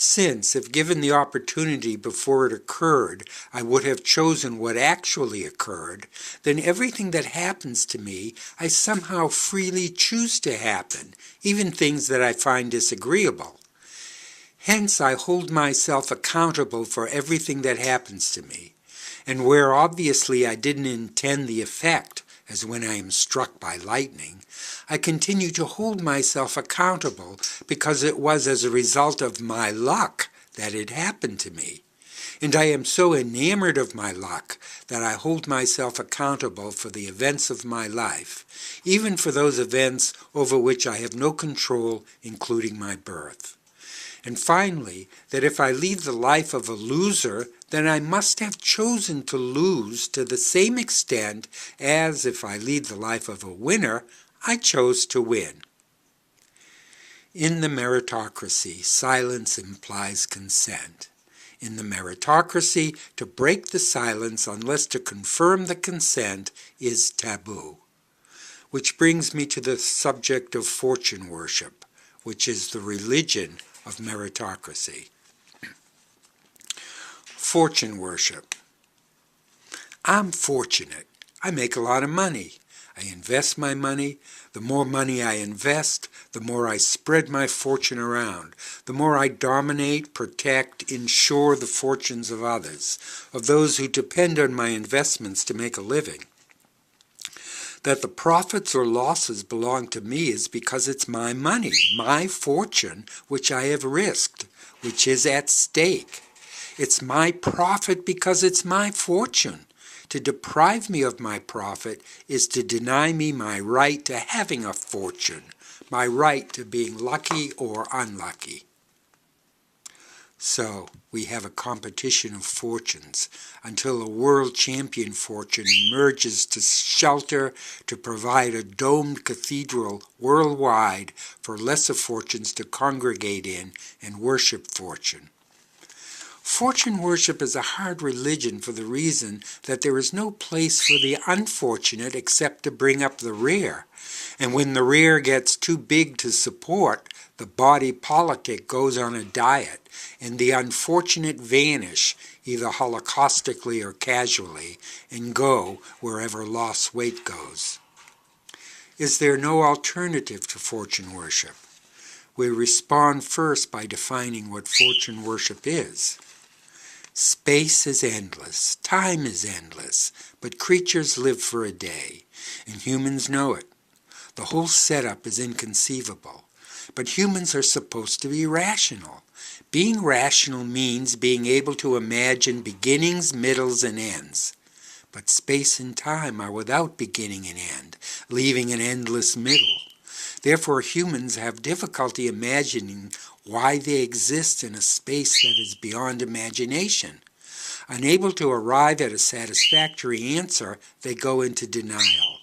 Since, if given the opportunity before it occurred, I would have chosen what actually occurred, then everything that happens to me, I somehow freely choose to happen, even things that I find disagreeable. Hence, I hold myself accountable for everything that happens to me, and where obviously I didn't intend the effect, as when I am struck by lightning, I continue to hold myself accountable because it was as a result of my luck that it happened to me. And I am so enamored of my luck that I hold myself accountable for the events of my life, even for those events over which I have no control, including my birth. And finally, that if I lead the life of a loser, then I must have chosen to lose to the same extent as if I lead the life of a winner, I chose to win. In the meritocracy, silence implies consent. In the meritocracy, to break the silence unless to confirm the consent is taboo. Which brings me to the subject of fortune worship, which is the religion of meritocracy. Fortune worship. I'm fortunate. I make a lot of money. I invest my money. The more money I invest, the more I spread my fortune around. The more I dominate, protect, insure the fortunes of others, of those who depend on my investments to make a living. That the profits or losses belong to me is because it's my money, my fortune, which I have risked, which is at stake. It's my profit because it's my fortune. To deprive me of my profit is to deny me my right to having a fortune, my right to being lucky or unlucky. So, we have a competition of fortunes until a world champion fortune emerges to shelter, to provide a domed cathedral worldwide for lesser fortunes to congregate in and worship fortune. Fortune worship is a hard religion for the reason that there is no place for the unfortunate except to bring up the rear. And when the rear gets too big to support, the body politic goes on a diet, and the unfortunate vanish, either holocaustically or casually, and go wherever lost weight goes. Is there no alternative to fortune worship? We respond first by defining what fortune worship is. Space is endless, time is endless, but creatures live for a day, and humans know it. The whole setup is inconceivable, but humans are supposed to be rational. Being rational means being able to imagine beginnings, middles, and ends. But space and time are without beginning and end, leaving an endless middle. Therefore, humans have difficulty imagining why they exist in a space that is beyond imagination. Unable to arrive at a satisfactory answer, they go into denial.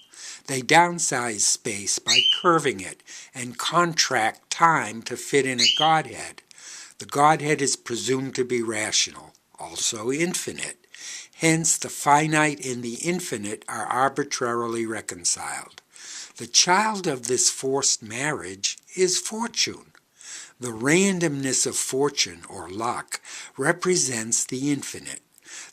They downsize space by curving it and contract time to fit in a Godhead. The Godhead is presumed to be rational, also infinite. Hence, the finite and the infinite are arbitrarily reconciled. The child of this forced marriage is fortune. The randomness of fortune, or luck, represents the infinite.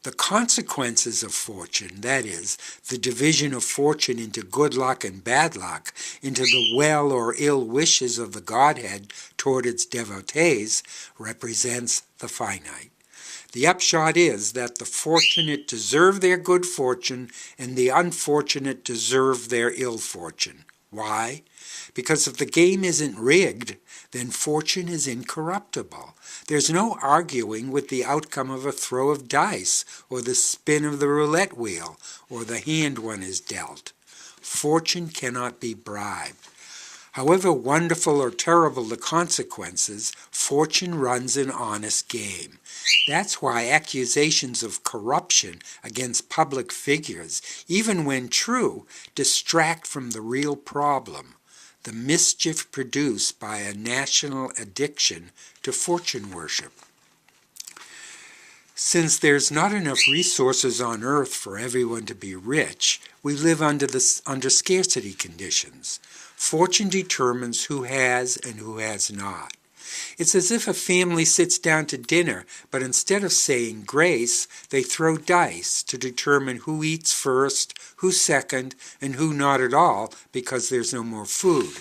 The consequences of fortune, that is, the division of fortune into good luck and bad luck, into the well or ill wishes of the Godhead toward its devotees, represents the finite. The upshot is that the fortunate deserve their good fortune and the unfortunate deserve their ill fortune. Why? Because if the game isn't rigged, then fortune is incorruptible. There's no arguing with the outcome of a throw of dice, or the spin of the roulette wheel, or the hand one is dealt. Fortune cannot be bribed. However wonderful or terrible the consequences, fortune runs an honest game. That's why accusations of corruption against public figures, even when true, distract from the real problem, the mischief produced by a national addiction to fortune worship. Since there's not enough resources on earth for everyone to be rich, we live under scarcity conditions. Fortune determines who has and who has not. It's as if a family sits down to dinner, but instead of saying grace, they throw dice to determine who eats first, who's second, and who not at all, because there's no more food.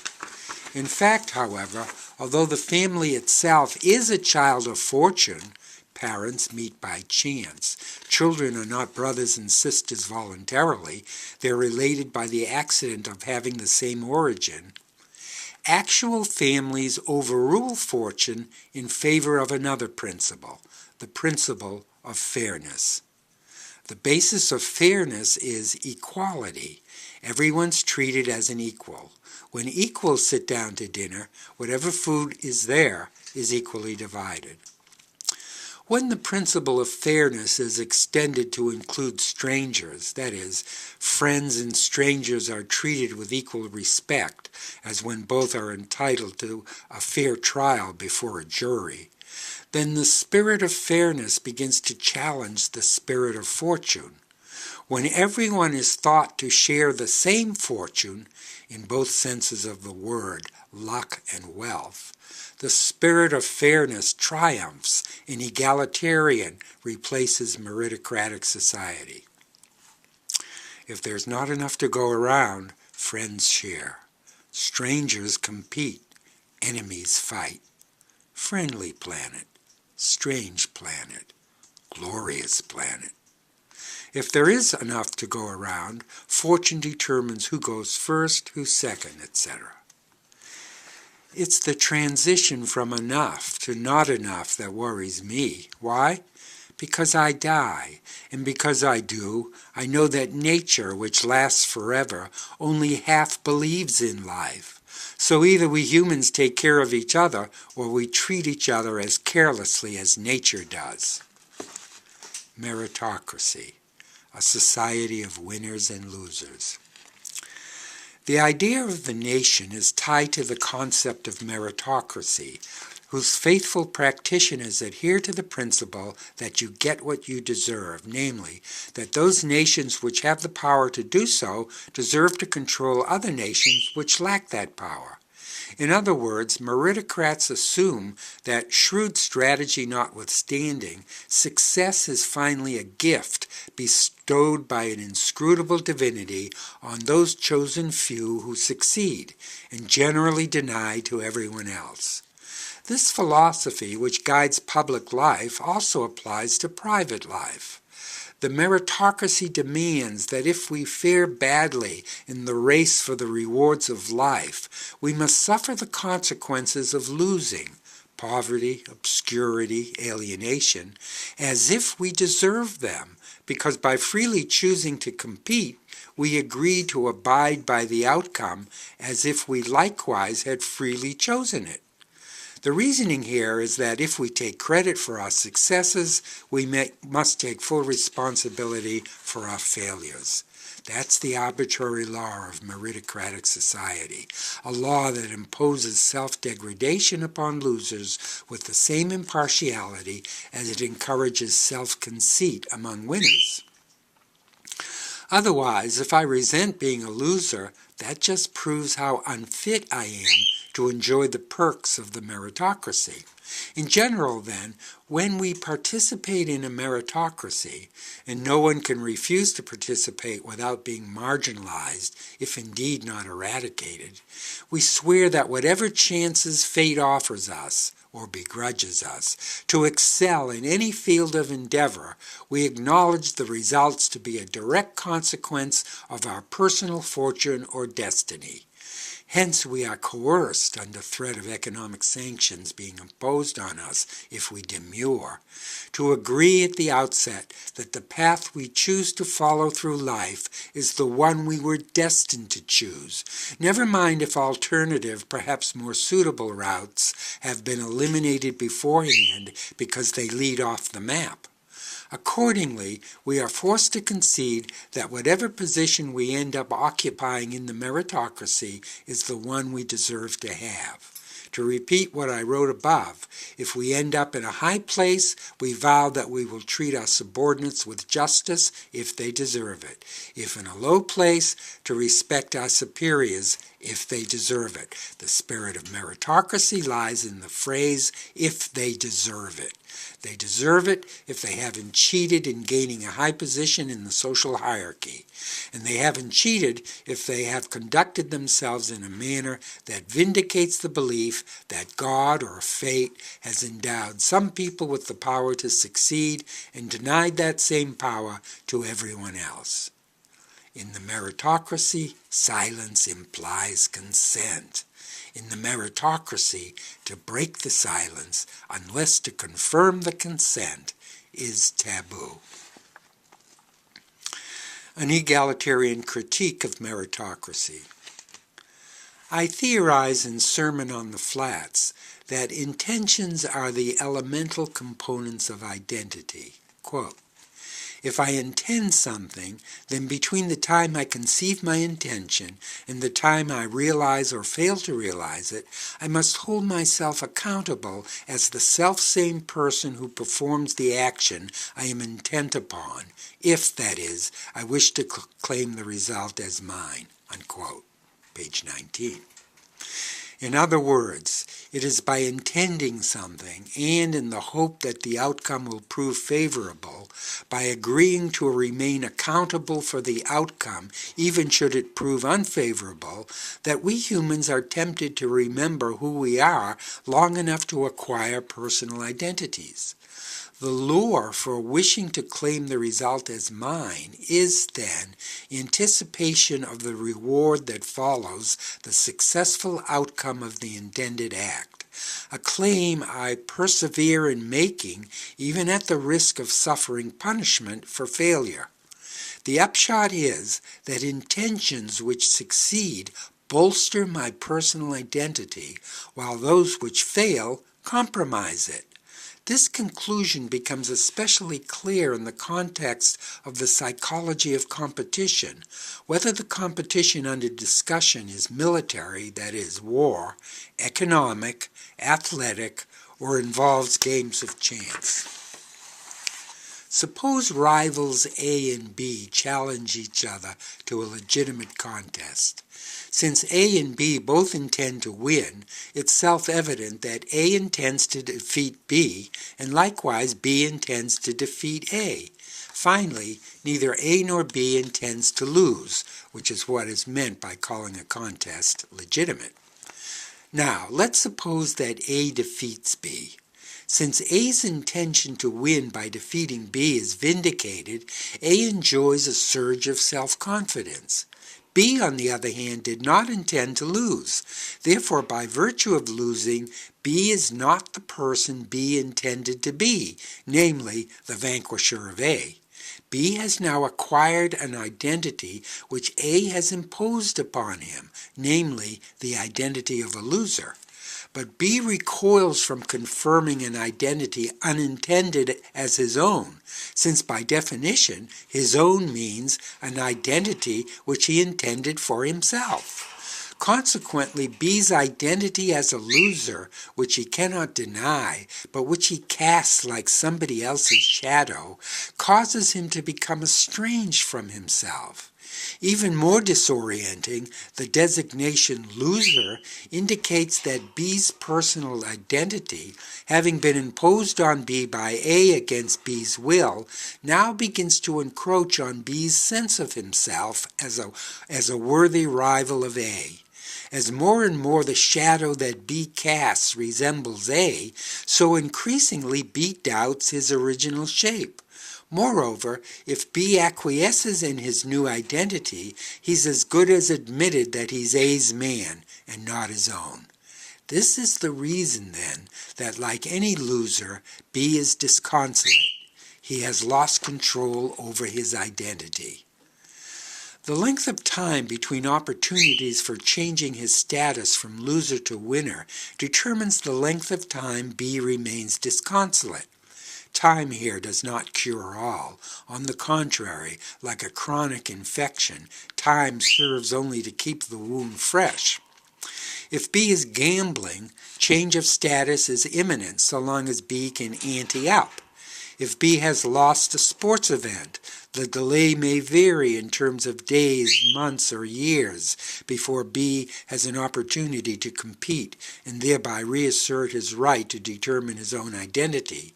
In fact, however, although the family itself is a child of fortune, parents meet by chance. Children are not brothers and sisters voluntarily. They're related by the accident of having the same origin. Actual families overrule fortune in favor of another principle, the principle of fairness. The basis of fairness is equality. Everyone's treated as an equal. When equals sit down to dinner, whatever food is there is equally divided. When the principle of fairness is extended to include strangers, that is, friends and strangers are treated with equal respect, as when both are entitled to a fair trial before a jury, then the spirit of fairness begins to challenge the spirit of fortune. When everyone is thought to share the same fortune, in both senses of the word, luck and wealth, the spirit of fairness triumphs and egalitarian replaces meritocratic society. If there's not enough to go around, friends share. Strangers compete. Enemies fight. Friendly planet. Strange planet. Glorious planet. If there is enough to go around, fortune determines who goes first, who's second, etc. It's the transition from enough to not enough that worries me. Why? Because I die, and because I do, I know that nature, which lasts forever, only half believes in life. So either we humans take care of each other, or we treat each other as carelessly as nature does. Meritocracy, a society of winners and losers. The idea of the nation is tied to the concept of meritocracy, whose faithful practitioners adhere to the principle that you get what you deserve, namely, that those nations which have the power to do so deserve to control other nations which lack that power. In other words, meritocrats assume that, shrewd strategy notwithstanding, success is finally a gift bestowed by an inscrutable divinity on those chosen few who succeed, and generally denied to everyone else. This philosophy, which guides public life, also applies to private life. The meritocracy demands that if we fare badly in the race for the rewards of life, we must suffer the consequences of losing, poverty, obscurity, alienation, as if we deserve them, because by freely choosing to compete, we agree to abide by the outcome as if we likewise had freely chosen it. The reasoning here is that if we take credit for our successes, we must take full responsibility for our failures. That's the arbitrary law of meritocratic society, a law that imposes self-degradation upon losers with the same impartiality as it encourages self-conceit among winners. Otherwise, if I resent being a loser, that just proves how unfit I am to enjoy the perks of the meritocracy. In general, then, when we participate in a meritocracy, and no one can refuse to participate without being marginalized, if indeed not eradicated, we swear that whatever chances fate offers us, or begrudges us, to excel in any field of endeavor, we acknowledge the results to be a direct consequence of our personal fortune or destiny. Hence, we are coerced under threat of economic sanctions being imposed on us if we demur, to agree at the outset that the path we choose to follow through life is the one we were destined to choose, never mind if alternative, perhaps more suitable routes have been eliminated beforehand because they lead off the map. Accordingly, we are forced to concede that whatever position we end up occupying in the meritocracy is the one we deserve to have. To repeat what I wrote above, if we end up in a high place, we vow that we will treat our subordinates with justice if they deserve it. If in a low place, to respect our superiors if they deserve it. The spirit of meritocracy lies in the phrase, if they deserve it. They deserve it if they haven't cheated in gaining a high position in the social hierarchy. And they haven't cheated if they have conducted themselves in a manner that vindicates the belief that God or fate has endowed some people with the power to succeed and denied that same power to everyone else. In the meritocracy, silence implies consent. In the meritocracy, to break the silence, unless to confirm the consent, is taboo. An egalitarian critique of meritocracy. I theorize in Sermon on the Flats that intentions are the elemental components of identity. Quote, if I intend something, then between the time I conceive my intention and the time I realize or fail to realize it, I must hold myself accountable as the selfsame person who performs the action I am intent upon, if, that is, I wish to claim the result as mine. Unquote. Page 19. In other words, it is by intending something and in the hope that the outcome will prove favorable, by agreeing to remain accountable for the outcome, even should it prove unfavorable, that we humans are tempted to remember who we are long enough to acquire personal identities. The lure for wishing to claim the result as mine is, then, anticipation of the reward that follows the successful outcome of the intended act, a claim I persevere in making even at the risk of suffering punishment for failure. The upshot is that intentions which succeed bolster my personal identity, while those which fail compromise it. This conclusion becomes especially clear in the context of the psychology of competition, whether the competition under discussion is military, that is, war, economic, athletic, or involves games of chance. Suppose rivals A and B challenge each other to a legitimate contest. Since A and B both intend to win, it's self-evident that A intends to defeat B, and likewise B intends to defeat A. Finally, neither A nor B intends to lose, which is what is meant by calling a contest legitimate. Now, let's suppose that A defeats B. Since A's intention to win by defeating B is vindicated, A enjoys a surge of self-confidence. B, on the other hand, did not intend to lose. Therefore, by virtue of losing, B is not the person B intended to be, namely, the vanquisher of A. B has now acquired an identity which A has imposed upon him, namely, the identity of a loser. But B recoils from confirming an identity unintended as his own, since by definition his own means an identity which he intended for himself. Consequently, B's identity as a loser, which he cannot deny, but which he casts like somebody else's shadow, causes him to become estranged from himself. Even more disorienting, the designation loser indicates that B's personal identity, having been imposed on B by A against B's will, now begins to encroach on B's sense of himself as a worthy rival of A. As more and more the shadow that B casts resembles A, so increasingly B doubts his original shape. Moreover, if B acquiesces in his new identity, he's as good as admitted that he's A's man and not his own. This is the reason, then, that like any loser, B is disconsolate. He has lost control over his identity. The length of time between opportunities for changing his status from loser to winner determines the length of time B remains disconsolate. Time here does not cure all. On the contrary, like a chronic infection, time serves only to keep the wound fresh. If B is gambling, change of status is imminent so long as B can ante up. If B has lost a sports event, the delay may vary in terms of days, months, or years before B has an opportunity to compete and thereby reassert his right to determine his own identity.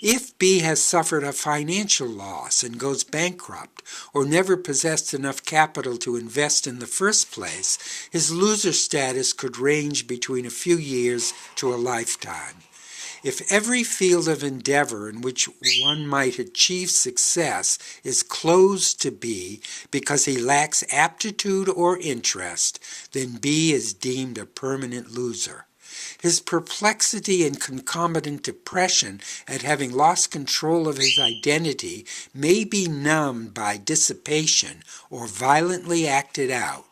If B has suffered a financial loss and goes bankrupt, or never possessed enough capital to invest in the first place, his loser status could range between a few years to a lifetime. If every field of endeavor in which one might achieve success is closed to B because he lacks aptitude or interest, then B is deemed a permanent loser. His perplexity and concomitant depression at having lost control of his identity may be numbed by dissipation or violently acted out.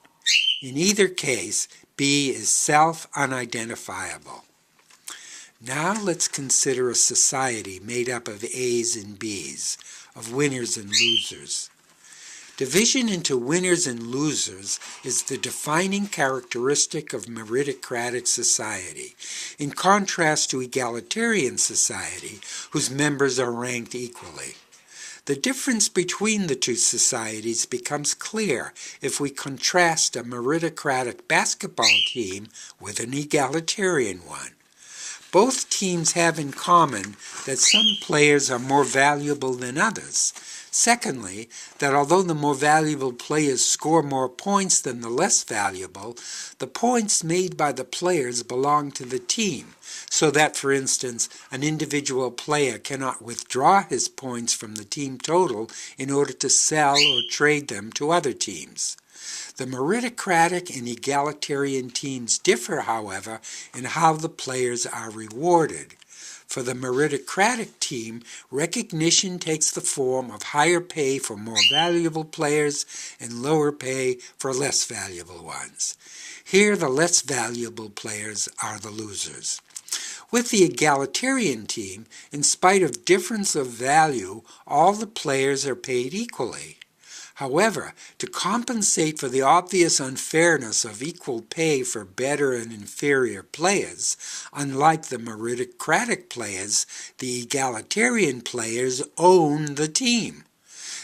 In either case, B is self-unidentifiable. Now let's consider a society made up of A's and B's, of winners and losers. Division into winners and losers is the defining characteristic of meritocratic society, in contrast to egalitarian society, whose members are ranked equally. The difference between the two societies becomes clear if we contrast a meritocratic basketball team with an egalitarian one. Both teams have in common that some players are more valuable than others. Secondly, that although the more valuable players score more points than the less valuable, the points made by the players belong to the team, so that, for instance, an individual player cannot withdraw his points from the team total in order to sell or trade them to other teams. The meritocratic and egalitarian teams differ, however, in how the players are rewarded. For the meritocratic team, recognition takes the form of higher pay for more valuable players and lower pay for less valuable ones. Here, the less valuable players are the losers. With the egalitarian team, in spite of difference of value, all the players are paid equally. However, to compensate for the obvious unfairness of equal pay for better and inferior players, unlike the meritocratic players, the egalitarian players own the team.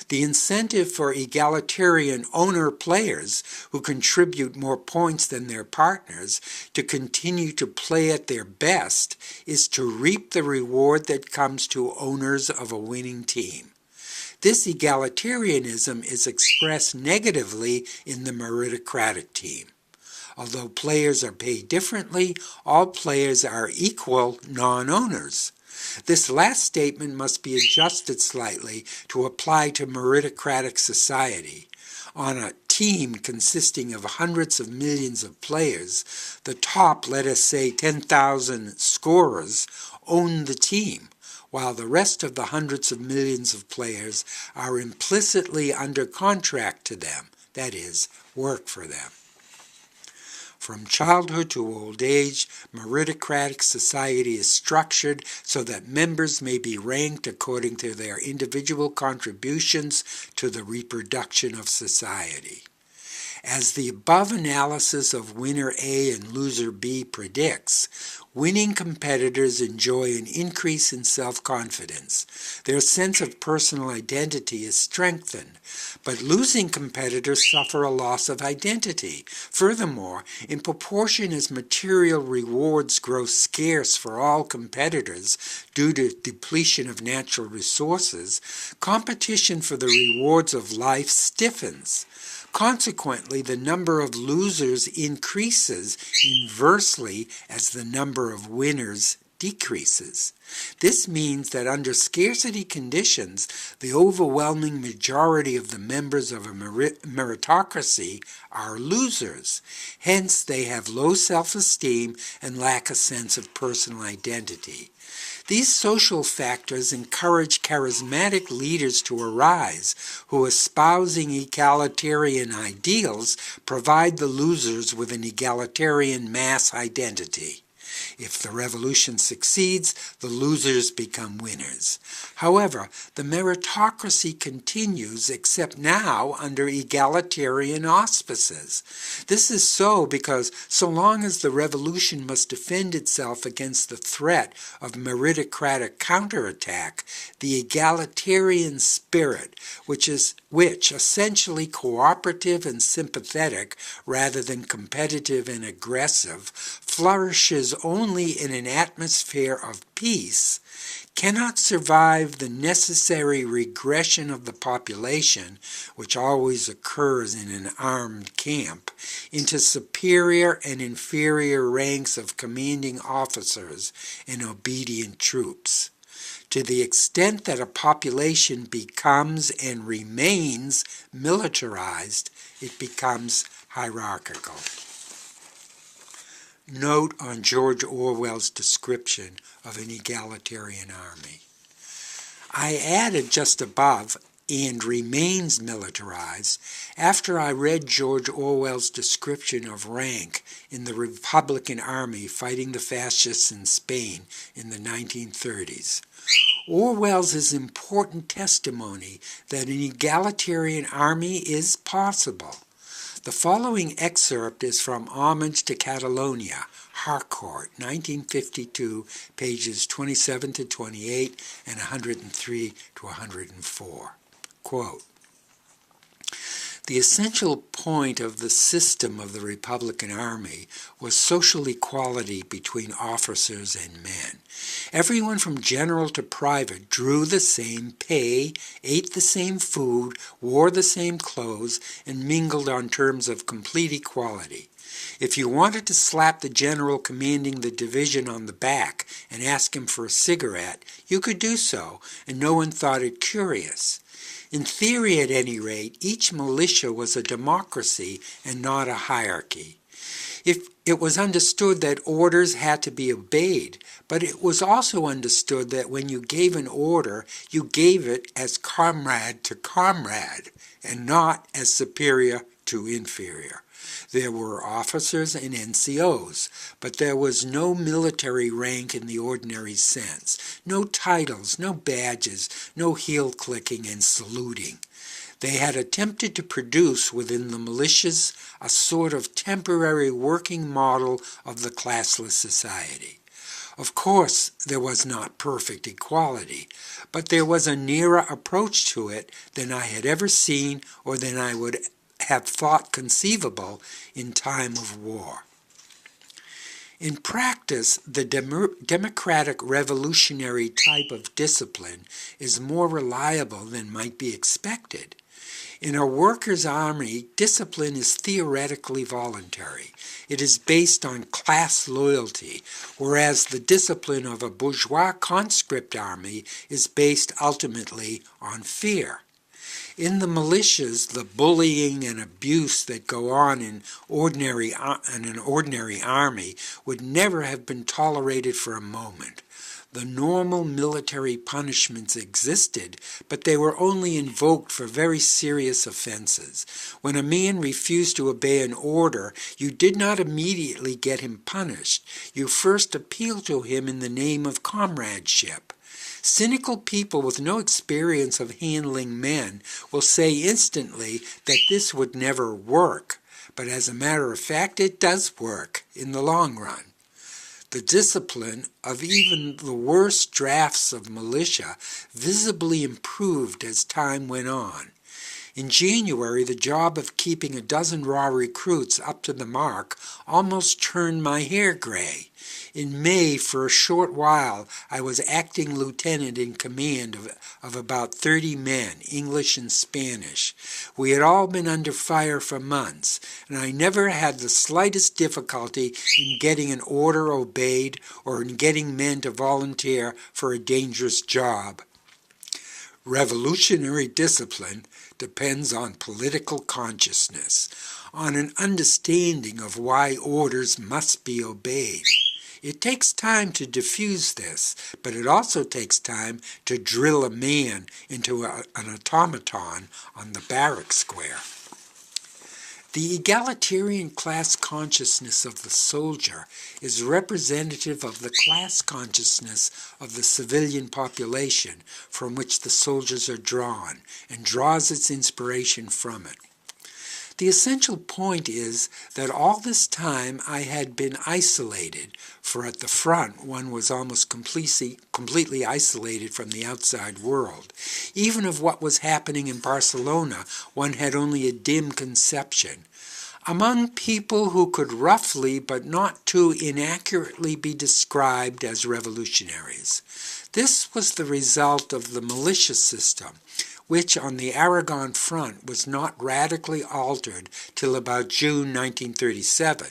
The incentive for egalitarian owner players, who contribute more points than their partners, to continue to play at their best is to reap the reward that comes to owners of a winning team. This egalitarianism is expressed negatively in the meritocratic team. Although players are paid differently, all players are equal non-owners. This last statement must be adjusted slightly to apply to meritocratic society. On a team consisting of hundreds of millions of players, the top, let us say 10,000 scorers, own the team, while the rest of the hundreds of millions of players are implicitly under contract to them, that is, work for them. From childhood to old age, meritocratic society is structured so that members may be ranked according to their individual contributions to the reproduction of society. As the above analysis of winner A and loser B predicts, winning competitors enjoy an increase in self-confidence. Their sense of personal identity is strengthened, but losing competitors suffer a loss of identity. Furthermore, in proportion as material rewards grow scarce for all competitors due to depletion of natural resources, competition for the rewards of life stiffens. Consequently, the number of losers increases inversely as the number of winners decreases. This means that under scarcity conditions, the overwhelming majority of the members of a meritocracy are losers. Hence, they have low self-esteem and lack a sense of personal identity. These social factors encourage charismatic leaders to arise, who, espousing egalitarian ideals, provide the losers with an egalitarian mass identity. If the revolution succeeds, the losers become winners. However, the meritocracy continues, except now under egalitarian auspices. This is so because so long as the revolution must defend itself against the threat of meritocratic counterattack, the egalitarian spirit, which essentially cooperative and sympathetic rather than competitive and aggressive, flourishes only in an atmosphere of peace, cannot survive the necessary regression of the population, which always occurs in an armed camp, into superior and inferior ranks of commanding officers and obedient troops. To the extent that a population becomes and remains militarized, it becomes hierarchical. Note on George Orwell's description of an egalitarian army. I added just above, and remains militarized, after I read George Orwell's description of rank in the Republican Army fighting the fascists in Spain in the 1930s. Orwell's is important testimony that an egalitarian army is possible. The following excerpt is from Homage to Catalonia, Harcourt, 1952, pages 27 to 28 and 103 to 104. Quote, "The essential point of the system of the Republican Army was social equality between officers and men. Everyone from general to private drew the same pay, ate the same food, wore the same clothes, and mingled on terms of complete equality. If you wanted to slap the general commanding the division on the back and ask him for a cigarette, you could do so, and no one thought it curious. In theory, at any rate, each militia was a democracy and not a hierarchy. If it was understood that orders had to be obeyed, but it was also understood that when you gave an order, you gave it as comrade to comrade, and not as superior to inferior. There were officers and NCOs, but there was no military rank in the ordinary sense, no titles, no badges, no heel-clicking and saluting. They had attempted to produce within the militias a sort of temporary working model of the classless society. Of course, there was not perfect equality, but there was a nearer approach to it than I had ever seen or than I would have thought conceivable in time of war. In practice, the democratic revolutionary type of discipline is more reliable than might be expected. In a workers' army, discipline is theoretically voluntary. It is based on class loyalty, whereas the discipline of a bourgeois conscript army is based ultimately on fear. In the militias, the bullying and abuse that go on in an ordinary army would never have been tolerated for a moment. The normal military punishments existed, but they were only invoked for very serious offenses. When a man refused to obey an order, you did not immediately get him punished. You first appealed to him in the name of comradeship. Cynical people with no experience of handling men will say instantly that this would never work, but as a matter of fact, it does work in the long run. The discipline of even the worst drafts of militia visibly improved as time went on. In January, the job of keeping a dozen raw recruits up to the mark almost turned my hair gray. In May, for a short while, I was acting lieutenant in command of about 30 men, English and Spanish. We had all been under fire for months, and I never had the slightest difficulty in getting an order obeyed or in getting men to volunteer for a dangerous job. Revolutionary discipline depends on political consciousness, on an understanding of why orders must be obeyed. It takes time to diffuse this, but it also takes time to drill a man into an automaton on the barrack square. The egalitarian class consciousness of the soldier is representative of the class consciousness of the civilian population from which the soldiers are drawn, and draws its inspiration from it. The essential point is that all this time I had been isolated, for at the front one was almost completely isolated from the outside world. Even of what was happening in Barcelona, one had only a dim conception. Among people who could roughly but not too inaccurately be described as revolutionaries. This was the result of the militia system, which on the Aragon front was not radically altered till about June 1937.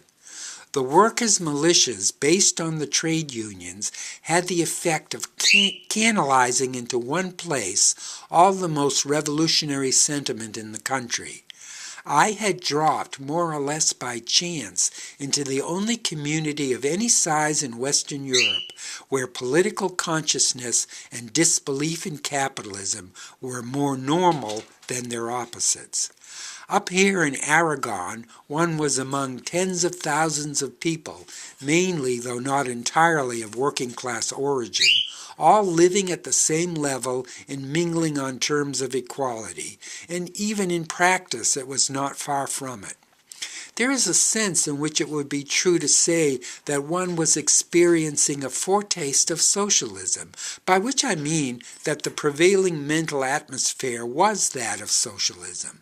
The workers' militias, based on the trade unions, had the effect of canalizing into one place all the most revolutionary sentiment in the country. I had dropped, more or less by chance, into the only community of any size in Western Europe where political consciousness and disbelief in capitalism were more normal than their opposites. Up here in Aragon, one was among tens of thousands of people, mainly, though not entirely, of working-class origin, all living at the same level and mingling on terms of equality, and even in practice it was not far from it. There is a sense in which it would be true to say that one was experiencing a foretaste of socialism, by which I mean that the prevailing mental atmosphere was that of socialism.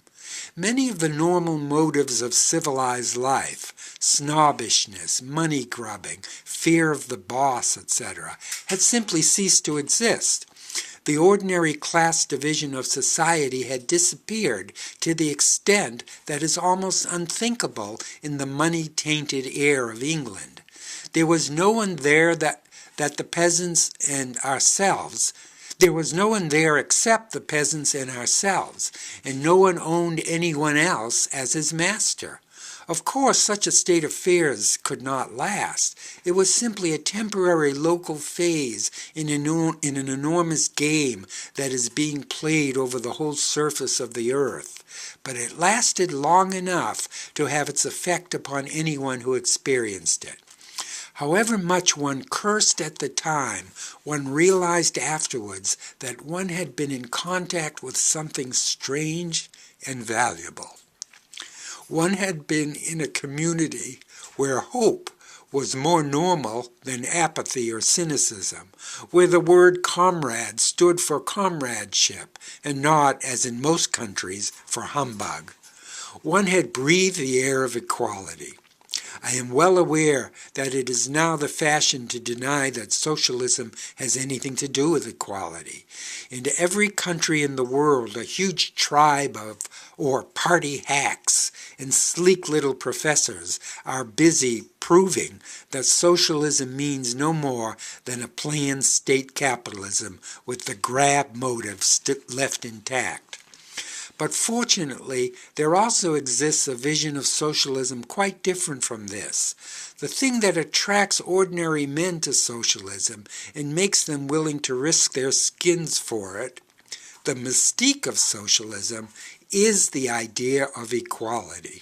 Many of the normal motives of civilized life, snobbishness, money grubbing, fear of the boss, etc., had simply ceased to exist. The ordinary class division of society had disappeared to the extent that is almost unthinkable in the money-tainted air of England. There was no one there that the peasants and ourselves. There was no one there except the peasants and ourselves, and no one owned anyone else as his master. Of course, such a state of affairs could not last. It was simply a temporary local phase in an enormous game that is being played over the whole surface of the earth. But it lasted long enough to have its effect upon anyone who experienced it. However much one cursed at the time, one realized afterwards that one had been in contact with something strange and valuable. One had been in a community where hope was more normal than apathy or cynicism, where the word comrade stood for comradeship and not, as in most countries, for humbug. One had breathed the air of equality. I am well aware that it is now the fashion to deny that socialism has anything to do with equality. In every country in the world, a huge tribe or party hacks and sleek little professors are busy proving that socialism means no more than a planned state capitalism with the grab motive left intact. But fortunately, there also exists a vision of socialism quite different from this. The thing that attracts ordinary men to socialism and makes them willing to risk their skins for it, the mystique of socialism, is the idea of equality.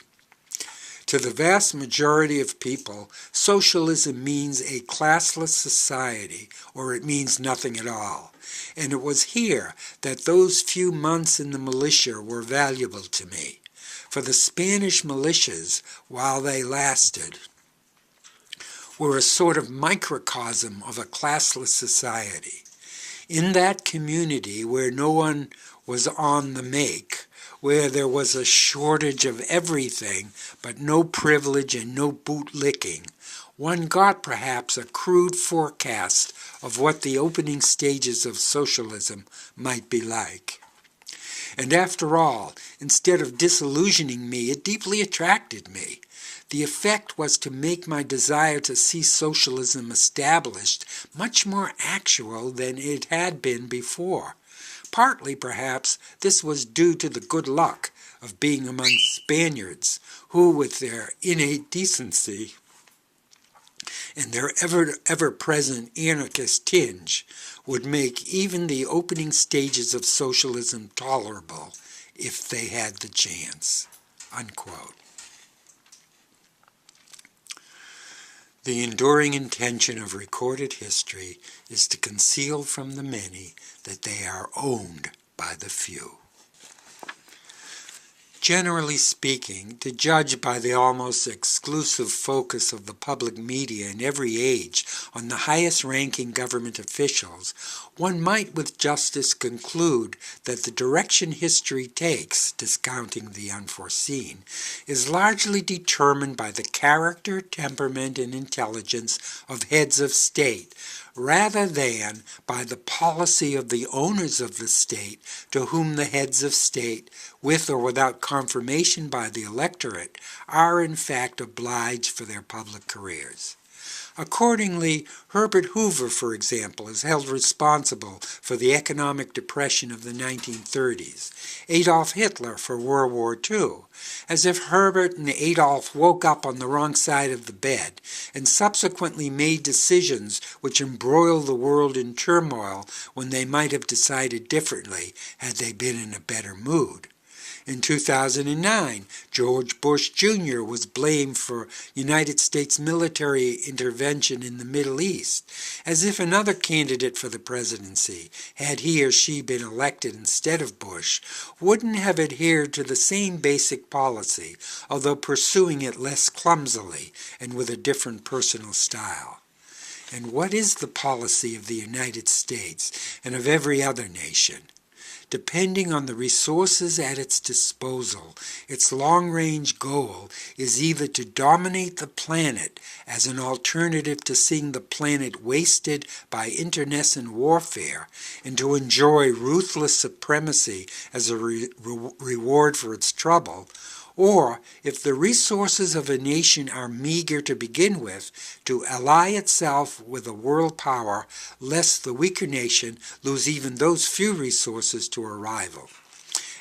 To the vast majority of people, socialism means a classless society, or it means nothing at all. And it was here that those few months in the militia were valuable to me. For the Spanish militias, while they lasted, were a sort of microcosm of a classless society. In that community where no one was on the make, where there was a shortage of everything but no privilege and no bootlicking, one got perhaps a crude forecast of what the opening stages of socialism might be like. And after all, instead of disillusioning me, it deeply attracted me. The effect was to make my desire to see socialism established much more actual than it had been before. Partly, perhaps, this was due to the good luck of being among Spaniards, who, with their innate decency and their ever-present anarchist tinge, would make even the opening stages of socialism tolerable if they had the chance." Unquote. The enduring intention of recorded history is to conceal from the many that they are owned by the few. Generally speaking, to judge by the almost exclusive focus of the public media in every age on the highest-ranking government officials, one might with justice conclude that the direction history takes, discounting the unforeseen, is largely determined by the character, temperament, and intelligence of heads of state, rather than by the policy of the owners of the state to whom the heads of state, with or without confirmation by the electorate, are in fact obliged for their public careers. Accordingly, Herbert Hoover, for example, is held responsible for the economic depression of the 1930s, Adolf Hitler for World War II, as if Herbert and Adolf woke up on the wrong side of the bed and subsequently made decisions which embroiled the world in turmoil when they might have decided differently had they been in a better mood. In 2009, George Bush Jr. was blamed for United States military intervention in the Middle East, as if another candidate for the presidency, had he or she been elected instead of Bush, wouldn't have adhered to the same basic policy, although pursuing it less clumsily and with a different personal style. And what is the policy of the United States and of every other nation? Depending on the resources at its disposal, its long-range goal is either to dominate the planet as an alternative to seeing the planet wasted by internecine warfare, and to enjoy ruthless supremacy as a reward for its trouble, or, if the resources of a nation are meager to begin with, to ally itself with a world power, lest the weaker nation lose even those few resources to a rival.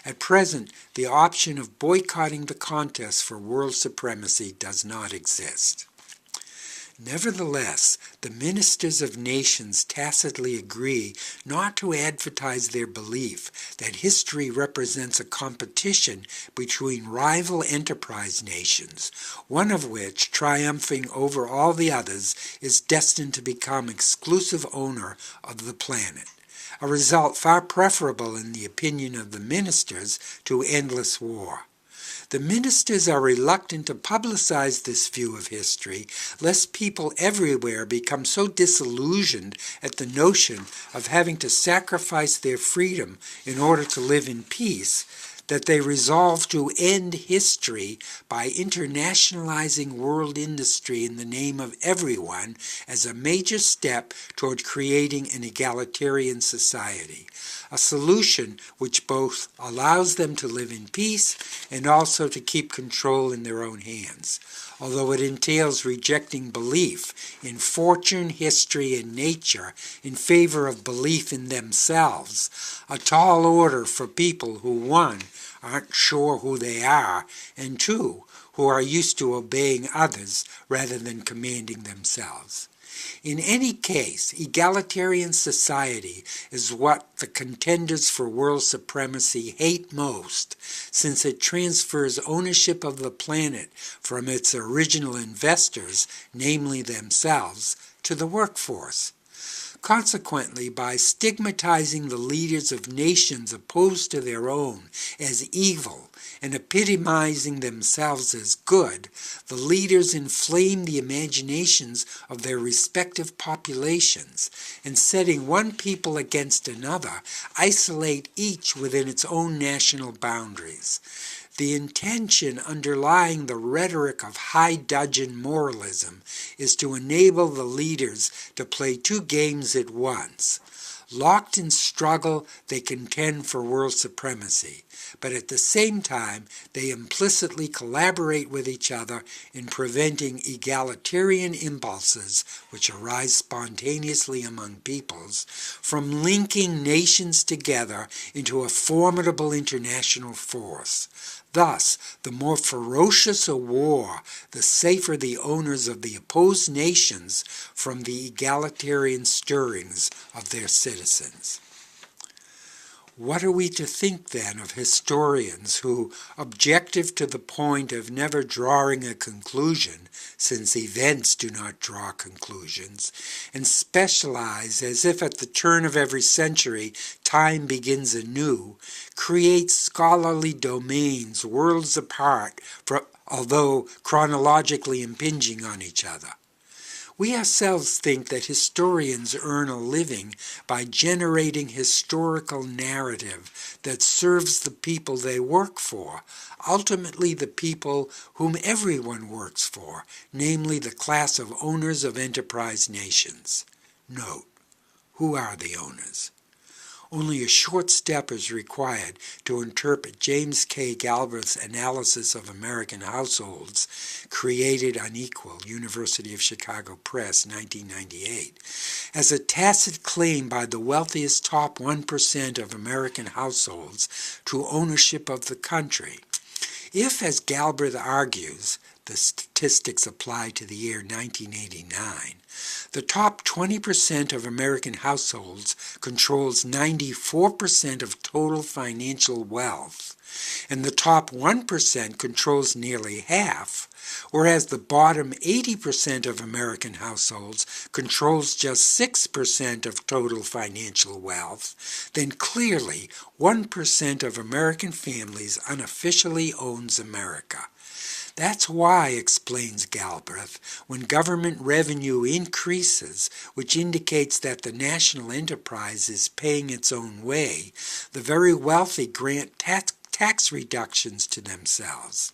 At present, the option of boycotting the contest for world supremacy does not exist. Nevertheless, the ministers of nations tacitly agree not to advertise their belief that history represents a competition between rival enterprise nations, one of which, triumphing over all the others, is destined to become exclusive owner of the planet, a result far preferable in the opinion of the ministers to endless war. The ministers are reluctant to publicize this view of history, lest people everywhere become so disillusioned at the notion of having to sacrifice their freedom in order to live in peace, that they resolve to end history by internationalizing world industry in the name of everyone as a major step toward creating an egalitarian society, a solution which both allows them to live in peace and also to keep control in their own hands, although it entails rejecting belief in fortune, history, and nature in favor of belief in themselves, a tall order for people who, one, aren't sure who they are, and two, who are used to obeying others rather than commanding themselves. In any case, egalitarian society is what the contenders for world supremacy hate most, since it transfers ownership of the planet from its original investors, namely themselves, to the workforce. Consequently, by stigmatizing the leaders of nations opposed to their own as evil and epitomizing themselves as good, the leaders inflame the imaginations of their respective populations, and setting one people against another, isolate each within its own national boundaries. The intention underlying the rhetoric of high dudgeon moralism is to enable the leaders to play two games at once. Locked in struggle, they contend for world supremacy, but at the same time, they implicitly collaborate with each other in preventing egalitarian impulses, which arise spontaneously among peoples, from linking nations together into a formidable international force. Thus, the more ferocious a war, the safer the owners of the opposed nations from the egalitarian stirrings of their citizens. What are we to think then of historians who, objective to the point of never drawing a conclusion, since events do not draw conclusions, and specialize as if at the turn of every century time begins anew, create scholarly domains worlds apart, although chronologically impinging on each other? We ourselves think that historians earn a living by generating historical narrative that serves the people they work for, ultimately the people whom everyone works for, namely the class of owners of enterprise nations. Note, who are the owners? Only a short step is required to interpret James K. Galbraith's analysis of American households, Created Unequal, University of Chicago Press, 1998, as a tacit claim by the wealthiest top 1% of American households to ownership of the country. If, as Galbraith argues, the statistics apply to the year 1989, the top 20% of American households controls 94% of total financial wealth, and the top 1% controls nearly half, whereas the bottom 80% of American households controls just 6% of total financial wealth, then clearly 1% of American families unofficially owns America. That's why, explains Galbraith, when government revenue increases, which indicates that the national enterprise is paying its own way, the very wealthy grant tax reductions to themselves.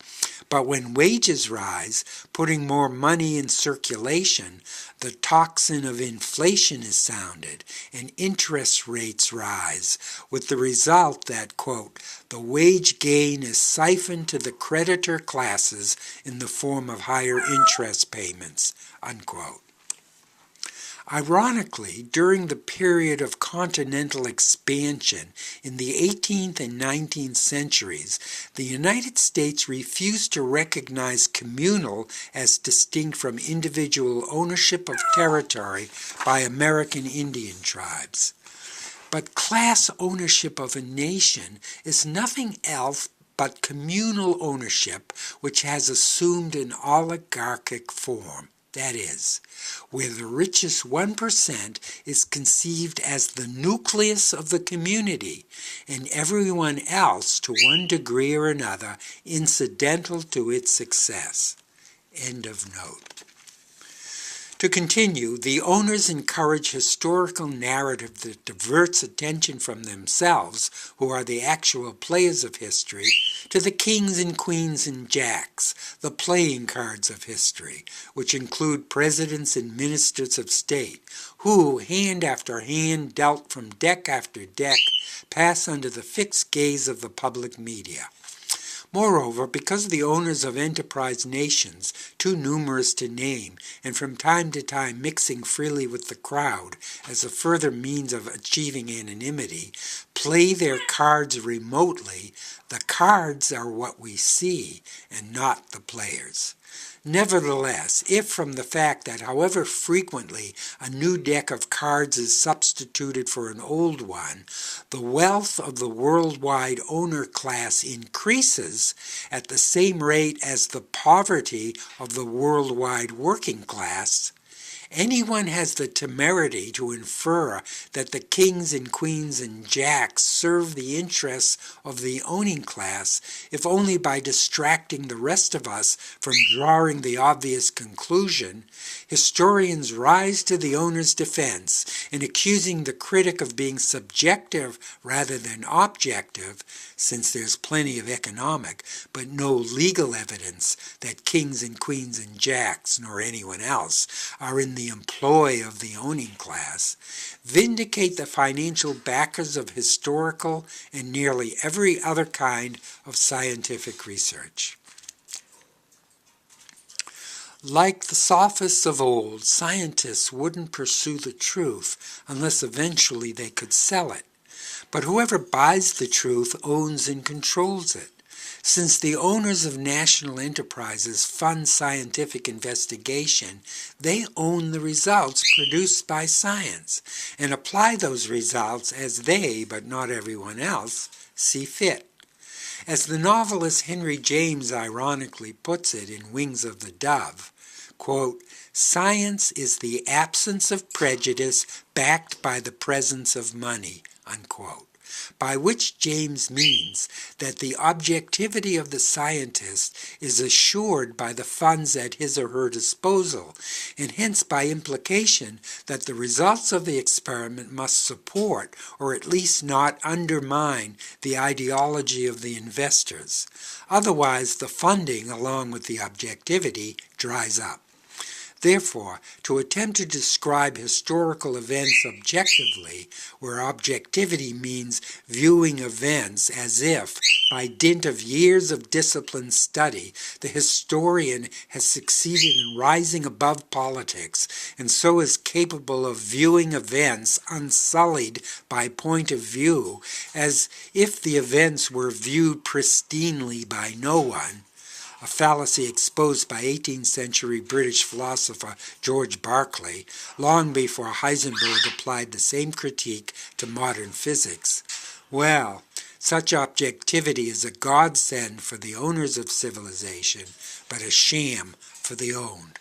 But when wages rise, putting more money in circulation, the tocsin of inflation is sounded and interest rates rise, with the result that, quote, the wage gain is siphoned to the creditor classes in the form of higher interest payments, unquote. Ironically, during the period of continental expansion in the 18th and 19th centuries, the United States refused to recognize communal as distinct from individual ownership of territory by American Indian tribes. But class ownership of a nation is nothing else but communal ownership, which has assumed an oligarchic form. That is, where the richest 1% is conceived as the nucleus of the community, and everyone else, to one degree or another, incidental to its success. End of note. To continue, the owners encourage historical narrative that diverts attention from themselves, who are the actual players of history, to the kings and queens and jacks, the playing cards of history, which include presidents and ministers of state, who, hand after hand dealt from deck after deck, pass under the fixed gaze of the public media. Moreover, because the owners of enterprise nations, too numerous to name, and from time to time mixing freely with the crowd as a further means of achieving anonymity, play their cards remotely, the cards are what we see and not the players. Nevertheless, if from the fact that however frequently a new deck of cards is substituted for an old one, the wealth of the worldwide owner class increases at the same rate as the poverty of the worldwide working class, anyone has the temerity to infer that the kings and queens and jacks serve the interests of the owning class, if only by distracting the rest of us from drawing the obvious conclusion. Historians rise to the owner's defense in accusing the critic of being subjective rather than objective, since there's plenty of economic but no legal evidence that kings and queens and jacks, nor anyone else, are in the employ of the owning class, vindicate the financial backers of historical and nearly every other kind of scientific research. Like the sophists of old, scientists wouldn't pursue the truth unless eventually they could sell it. But whoever buys the truth owns and controls it. Since the owners of national enterprises fund scientific investigation, they own the results produced by science and apply those results as they, but not everyone else, see fit. As the novelist Henry James ironically puts it in Wings of the Dove, quote, "Science is the absence of prejudice backed by the presence of money," unquote. By which James means that the objectivity of the scientist is assured by the funds at his or her disposal, and hence by implication that the results of the experiment must support, or at least not undermine, the ideology of the investors. Otherwise, the funding, along with the objectivity, dries up. Therefore, to attempt to describe historical events objectively, where objectivity means viewing events as if, by dint of years of disciplined study, the historian has succeeded in rising above politics, and so is capable of viewing events unsullied by point of view, as if the events were viewed pristinely by no one, a fallacy exposed by 18th century British philosopher George Berkeley, long before Heisenberg applied the same critique to modern physics. Well, such objectivity is a godsend for the owners of civilization, but a sham for the owned.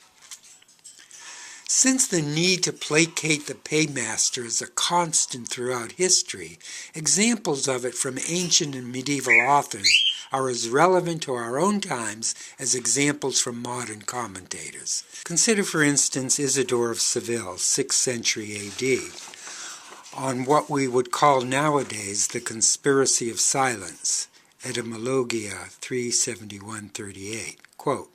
Since the need to placate the paymaster is a constant throughout history, examples of it from ancient and medieval authors are as relevant to our own times as examples from modern commentators. Consider, for instance, Isidore of Seville, 6th century A.D., on what we would call nowadays the conspiracy of silence, Etymologia 371-38. Quote,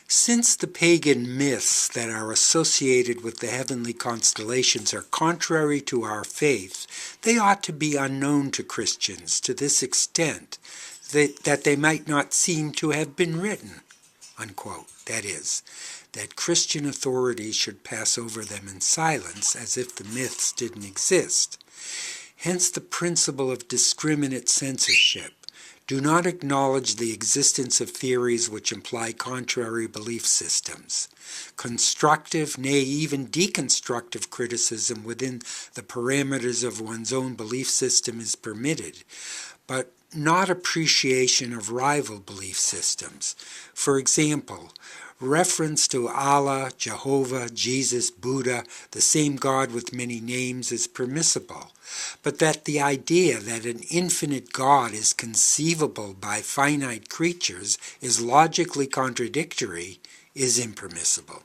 "Since the pagan myths that are associated with the heavenly constellations are contrary to our faith, they ought to be unknown to Christians to this extent, that they might not seem to have been written," unquote. That is, that Christian authorities should pass over them in silence as if the myths didn't exist. Hence the principle of discriminate censorship. Do not acknowledge the existence of theories which imply contrary belief systems. Constructive, nay, even deconstructive criticism within the parameters of one's own belief system is permitted, but not appreciation of rival belief systems. For example, reference to Allah, Jehovah, Jesus, Buddha, the same God with many names, is permissible, but that the idea that an infinite God is conceivable by finite creatures is logically contradictory is impermissible.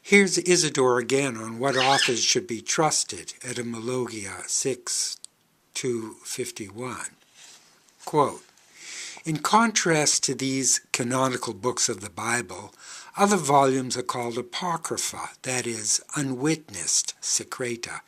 Here's Isidore again on what authors should be trusted, Etymologia 6:251. Quote, "In contrast to these canonical books of the Bible, other volumes are called apocrypha, that is, unwitnessed, secreta,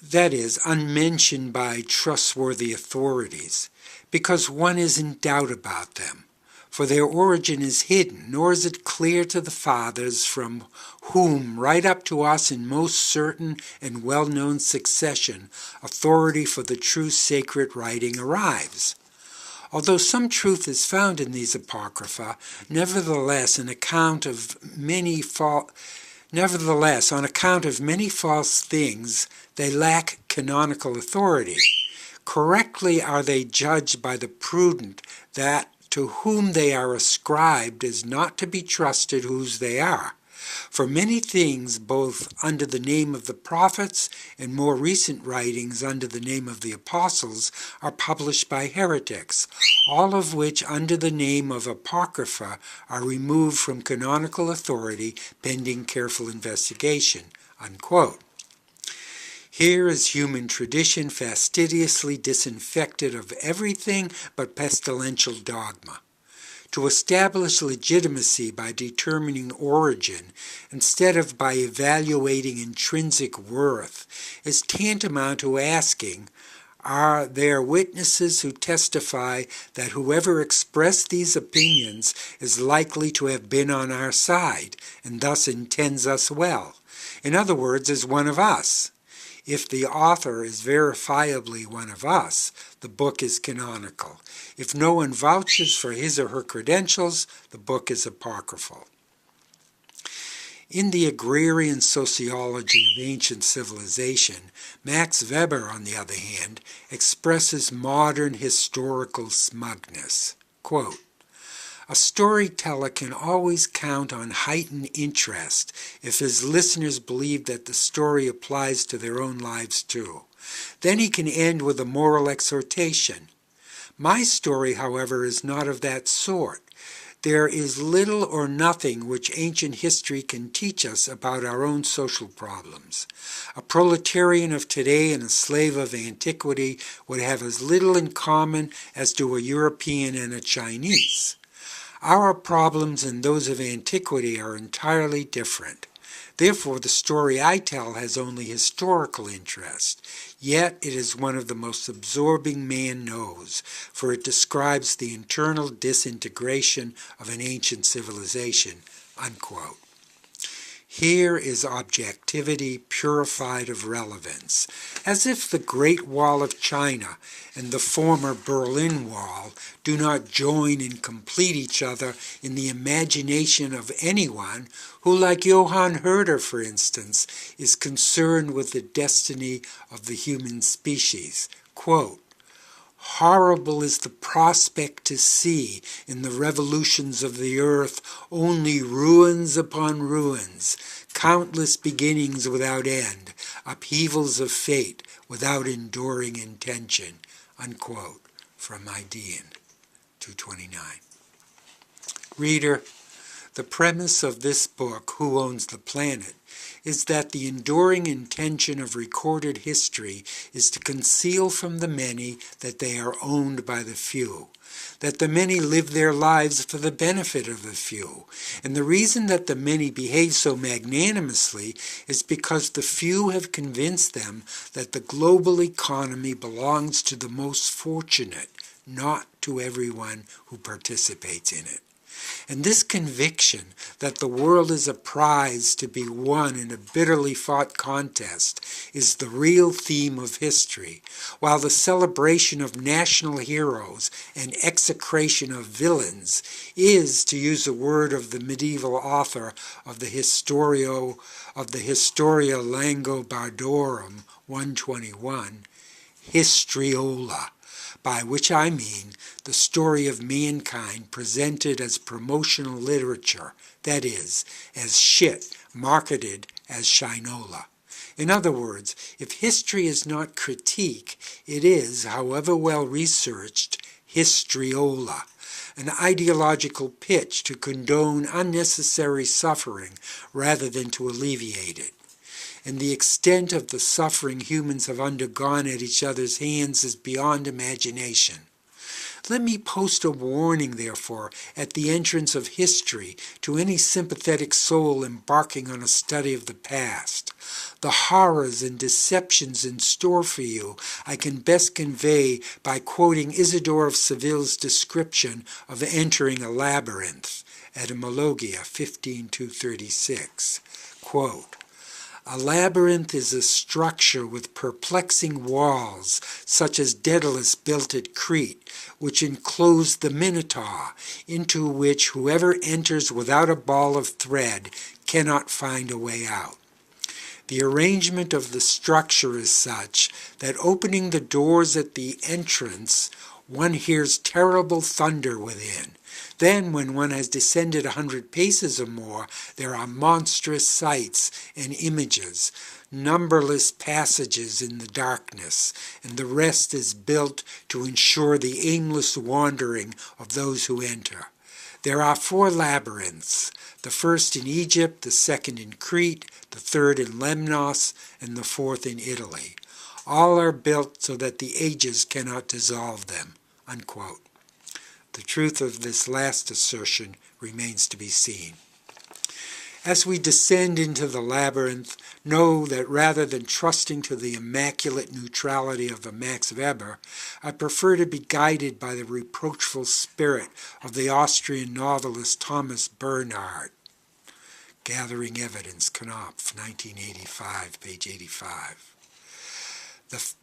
that is, unmentioned by trustworthy authorities, because one is in doubt about them. For their origin is hidden, nor is it clear to the fathers from whom, right up to us in most certain and well-known succession, authority for the true sacred writing arrives. Although some truth is found in these apocrypha, nevertheless, on account of many false things, they lack canonical authority. Correctly are they judged by the prudent that to whom they are ascribed is not to be trusted whose they are. For many things, both under the name of the prophets and more recent writings under the name of the apostles, are published by heretics, all of which under the name of apocrypha are removed from canonical authority pending careful investigation." Unquote. Here is human tradition fastidiously disinfected of everything but pestilential dogma. To establish legitimacy by determining origin instead of by evaluating intrinsic worth is tantamount to asking, are there witnesses who testify that whoever expressed these opinions is likely to have been on our side and thus intends us well? In other words, is one of us? If the author is verifiably one of us, the book is canonical. If no one vouches for his or her credentials, the book is apocryphal. In the agrarian sociology of ancient civilization, Max Weber, on the other hand, expresses modern historical smugness. Quote, "A storyteller can always count on heightened interest if his listeners believe that the story applies to their own lives too. Then he can end with a moral exhortation. My story, however, is not of that sort. There is little or nothing which ancient history can teach us about our own social problems. A proletarian of today and a slave of antiquity would have as little in common as do a European and a Chinese. Our problems and those of antiquity are entirely different. Therefore, the story I tell has only historical interest, yet it is one of the most absorbing man knows, for it describes the internal disintegration of an ancient civilization." Unquote. Here is objectivity purified of relevance, as if the Great Wall of China and the former Berlin Wall do not join and complete each other in the imagination of anyone who, like Johann Herder, for instance, is concerned with the destiny of the human species. Quote, "Horrible is the prospect to see in the revolutions of the earth only ruins upon ruins, countless beginnings without end, upheavals of fate without enduring intention." Unquote, from Idean 229. Reader, the premise of this book, Who Owns the Planet, is that the enduring intention of recorded history is to conceal from the many that they are owned by the few, that the many live their lives for the benefit of the few. And the reason that the many behave so magnanimously is because the few have convinced them that the global economy belongs to the most fortunate, not to everyone who participates in it. And this conviction that the world is a prize to be won in a bitterly fought contest is the real theme of history, while the celebration of national heroes and execration of villains is, to use a word of the medieval author of the Historia Langobardorum 121, histriola, by which I mean the story of mankind presented as promotional literature, that is, as shit marketed as shinola. In other words, if history is not critique, it is, however well researched, histriola, an ideological pitch to condone unnecessary suffering rather than to alleviate it. And the extent of the suffering humans have undergone at each other's hands is beyond imagination. Let me post a warning, therefore, at the entrance of history to any sympathetic soul embarking on a study of the past. The horrors and deceptions in store for you I can best convey by quoting Isidore of Seville's description of entering a labyrinth, Etymologia 15:236. Quote, "A labyrinth is a structure with perplexing walls, such as Daedalus built at Crete, which enclose the Minotaur, into which whoever enters without a ball of thread cannot find a way out. The arrangement of the structure is such that opening the doors at the entrance, one hears terrible thunder within. Then, when one has descended 100 paces or more, there are monstrous sights and images, numberless passages in the darkness, and the rest is built to ensure the aimless wandering of those who enter. There are 4 labyrinths, the first in Egypt, the second in Crete, the third in Lemnos, and the fourth in Italy. All are built so that the ages cannot dissolve them." Unquote. The truth of this last assertion remains to be seen. As we descend into the labyrinth, know that rather than trusting to the immaculate neutrality of a Max Weber, I prefer to be guided by the reproachful spirit of the Austrian novelist Thomas Bernhard. Gathering Evidence, Knopf, 1985, page 85.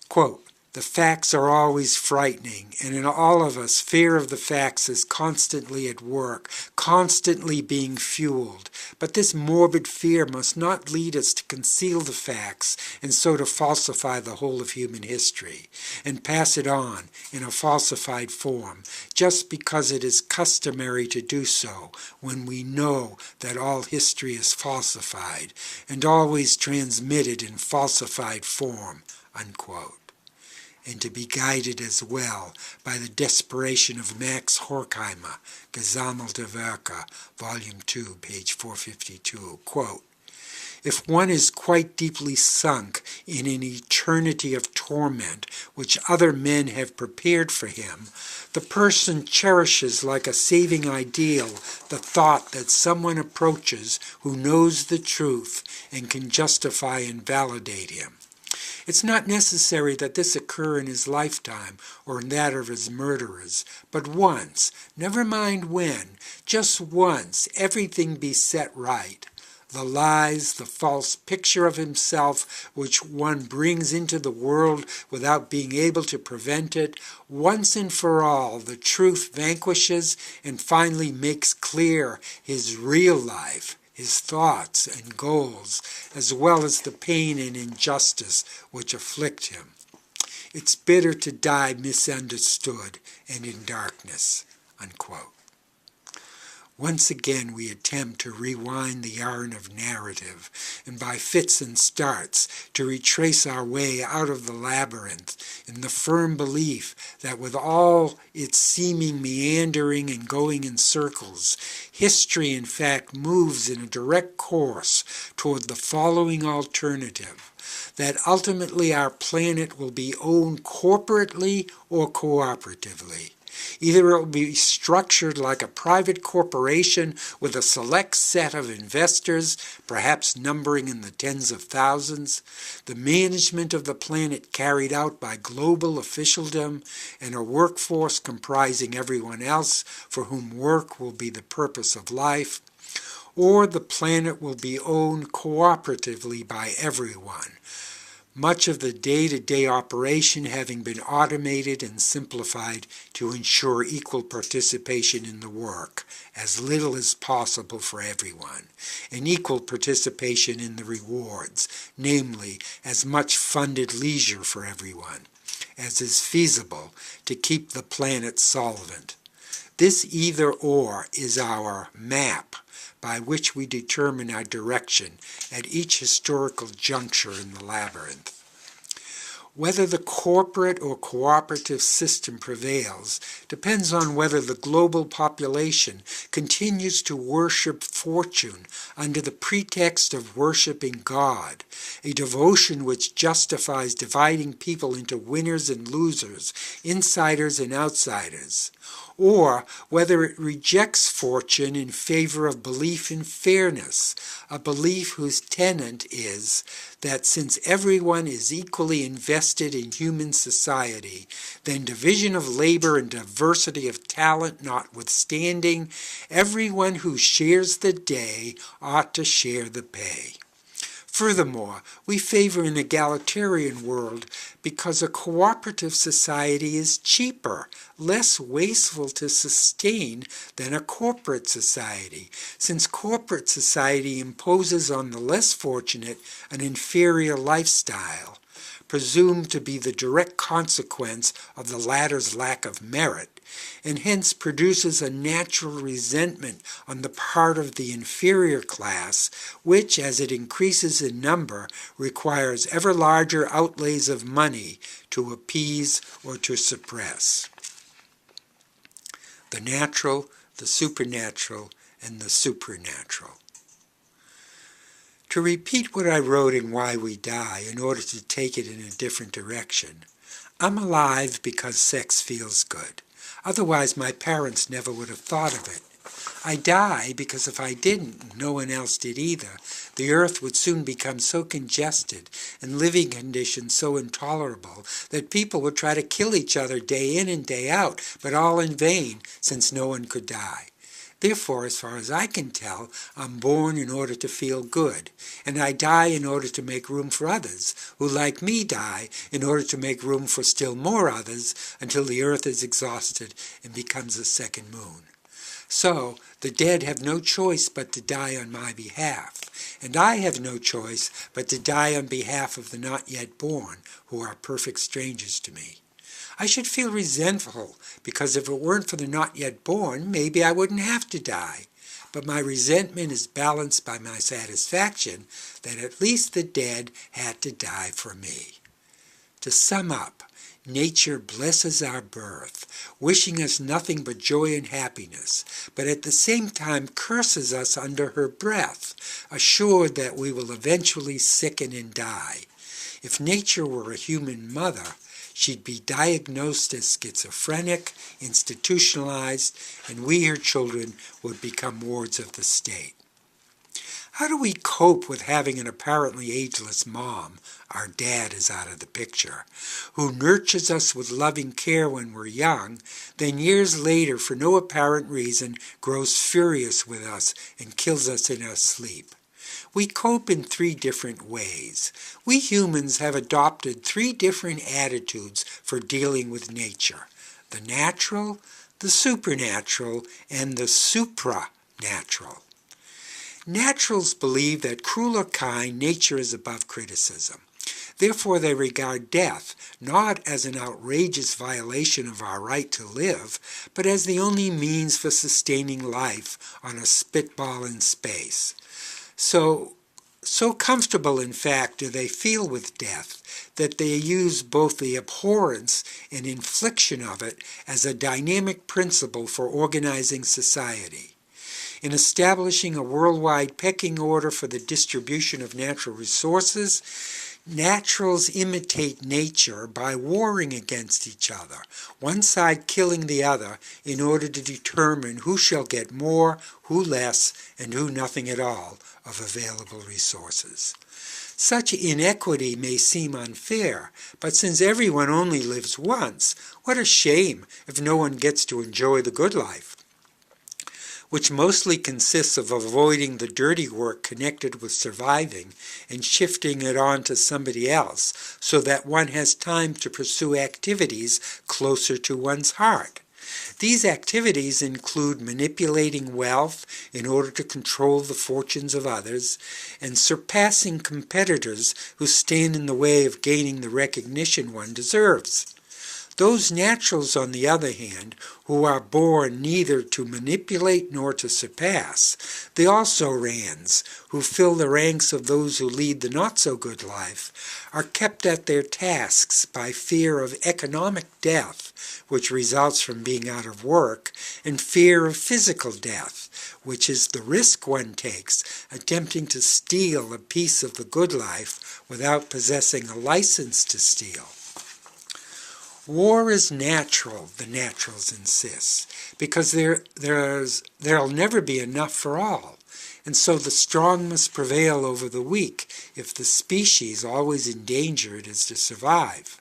Quote, "The facts are always frightening, and in all of us, fear of the facts is constantly at work, constantly being fueled. But this morbid fear must not lead us to conceal the facts and so to falsify the whole of human history and pass it on in a falsified form, just because it is customary to do so when we know that all history is falsified and always transmitted in falsified form." Unquote. And to be guided as well by the desperation of Max Horkheimer, Gesammelte Werke, Volume 2, page 452, quote, "If one is quite deeply sunk in an eternity of torment which other men have prepared for him, the person cherishes like a saving ideal the thought that someone approaches who knows the truth and can justify and validate him. It's not necessary that this occur in his lifetime or in that of his murderers, but once, never mind when, just once, everything be set right. The lies, the false picture of himself which one brings into the world without being able to prevent it, once and for all the truth vanquishes and finally makes clear his real life, his thoughts and goals, as well as the pain and injustice which afflict him. It's bitter to die misunderstood and in darkness." Unquote. Once again we attempt to rewind the yarn of narrative, and by fits and starts to retrace our way out of the labyrinth in the firm belief that with all its seeming meandering and going in circles, history in fact moves in a direct course toward the following alternative, that ultimately our planet will be owned corporately or cooperatively. Either it will be structured like a private corporation with a select set of investors, perhaps numbering in the tens of thousands, the management of the planet carried out by global officialdom, and a workforce comprising everyone else for whom work will be the purpose of life, or the planet will be owned cooperatively by everyone, much of the day-to-day operation having been automated and simplified to ensure equal participation in the work, as little as possible for everyone, and equal participation in the rewards, namely, as much funded leisure for everyone, as is feasible to keep the planet solvent. This either-or is our map by which we determine our direction at each historical juncture in the labyrinth. Whether the corporate or cooperative system prevails depends on whether the global population continues to worship fortune under the pretext of worshiping God, a devotion which justifies dividing people into winners and losers, insiders and outsiders, or whether it rejects fortune in favor of belief in fairness, a belief whose tenet is that since everyone is equally invested in human society, then division of labor and diversity of talent notwithstanding, everyone who shares the day ought to share the pay. Furthermore, we favor an egalitarian world because a cooperative society is cheaper, less wasteful to sustain than a corporate society, since corporate society imposes on the less fortunate an inferior lifestyle, presumed to be the direct consequence of the latter's lack of merit, and hence produces a natural resentment on the part of the inferior class, which, as it increases in number, requires ever larger outlays of money to appease or to suppress. The natural, the supernatural, and the supranatural. To repeat what I wrote in Why We Die in order to take it in a different direction, I'm alive because sex feels good. Otherwise, my parents never would have thought of it. I die because if I didn't, no one else did either, the earth would soon become so congested and living conditions so intolerable that people would try to kill each other day in and day out, but all in vain, since no one could die. Therefore, as far as I can tell, I'm born in order to feel good, and I die in order to make room for others, who like me die in order to make room for still more others until the earth is exhausted and becomes a second moon. So, the dead have no choice but to die on my behalf, and I have no choice but to die on behalf of the not yet born, who are perfect strangers to me. I should feel resentful, because if it weren't for the not yet born, maybe I wouldn't have to die. But my resentment is balanced by my satisfaction that at least the dead had to die for me. To sum up, nature blesses our birth, wishing us nothing but joy and happiness, but at the same time curses us under her breath, assured that we will eventually sicken and die. If nature were a human mother, she'd be diagnosed as schizophrenic, institutionalized, and we, her children, would become wards of the state. How do we cope with having an apparently ageless mom, our dad is out of the picture, who nurtures us with loving care when we're young, then years later, for no apparent reason, grows furious with us and kills us in our sleep? We cope in 3 different ways. We humans have adopted 3 different attitudes for dealing with nature: the natural, the supernatural, and the supranatural. Naturals believe that, cruel or kind, nature is above criticism. Therefore, they regard death not as an outrageous violation of our right to live, but as the only means for sustaining life on a spitball in space. So comfortable, in fact, do they feel with death that they use both the abhorrence and infliction of it as a dynamic principle for organizing society. In establishing a worldwide pecking order for the distribution of natural resources, naturals imitate nature by warring against each other, one side killing the other in order to determine who shall get more, who less, and who nothing at all of available resources. Such inequity may seem unfair, but since everyone only lives once, what a shame if no one gets to enjoy the good life, which mostly consists of avoiding the dirty work connected with surviving and shifting it on to somebody else so that one has time to pursue activities closer to one's heart. These activities include manipulating wealth in order to control the fortunes of others and surpassing competitors who stand in the way of gaining the recognition one deserves. Those naturals, on the other hand, who are born neither to manipulate nor to surpass, the also-rans, who fill the ranks of those who lead the not-so-good life, are kept at their tasks by fear of economic death, which results from being out of work, and fear of physical death, which is the risk one takes attempting to steal a piece of the good life without possessing a license to steal. War is natural, the naturals insist, because there'll never be enough for all, and so the strong must prevail over the weak if the species, always endangered, is to survive.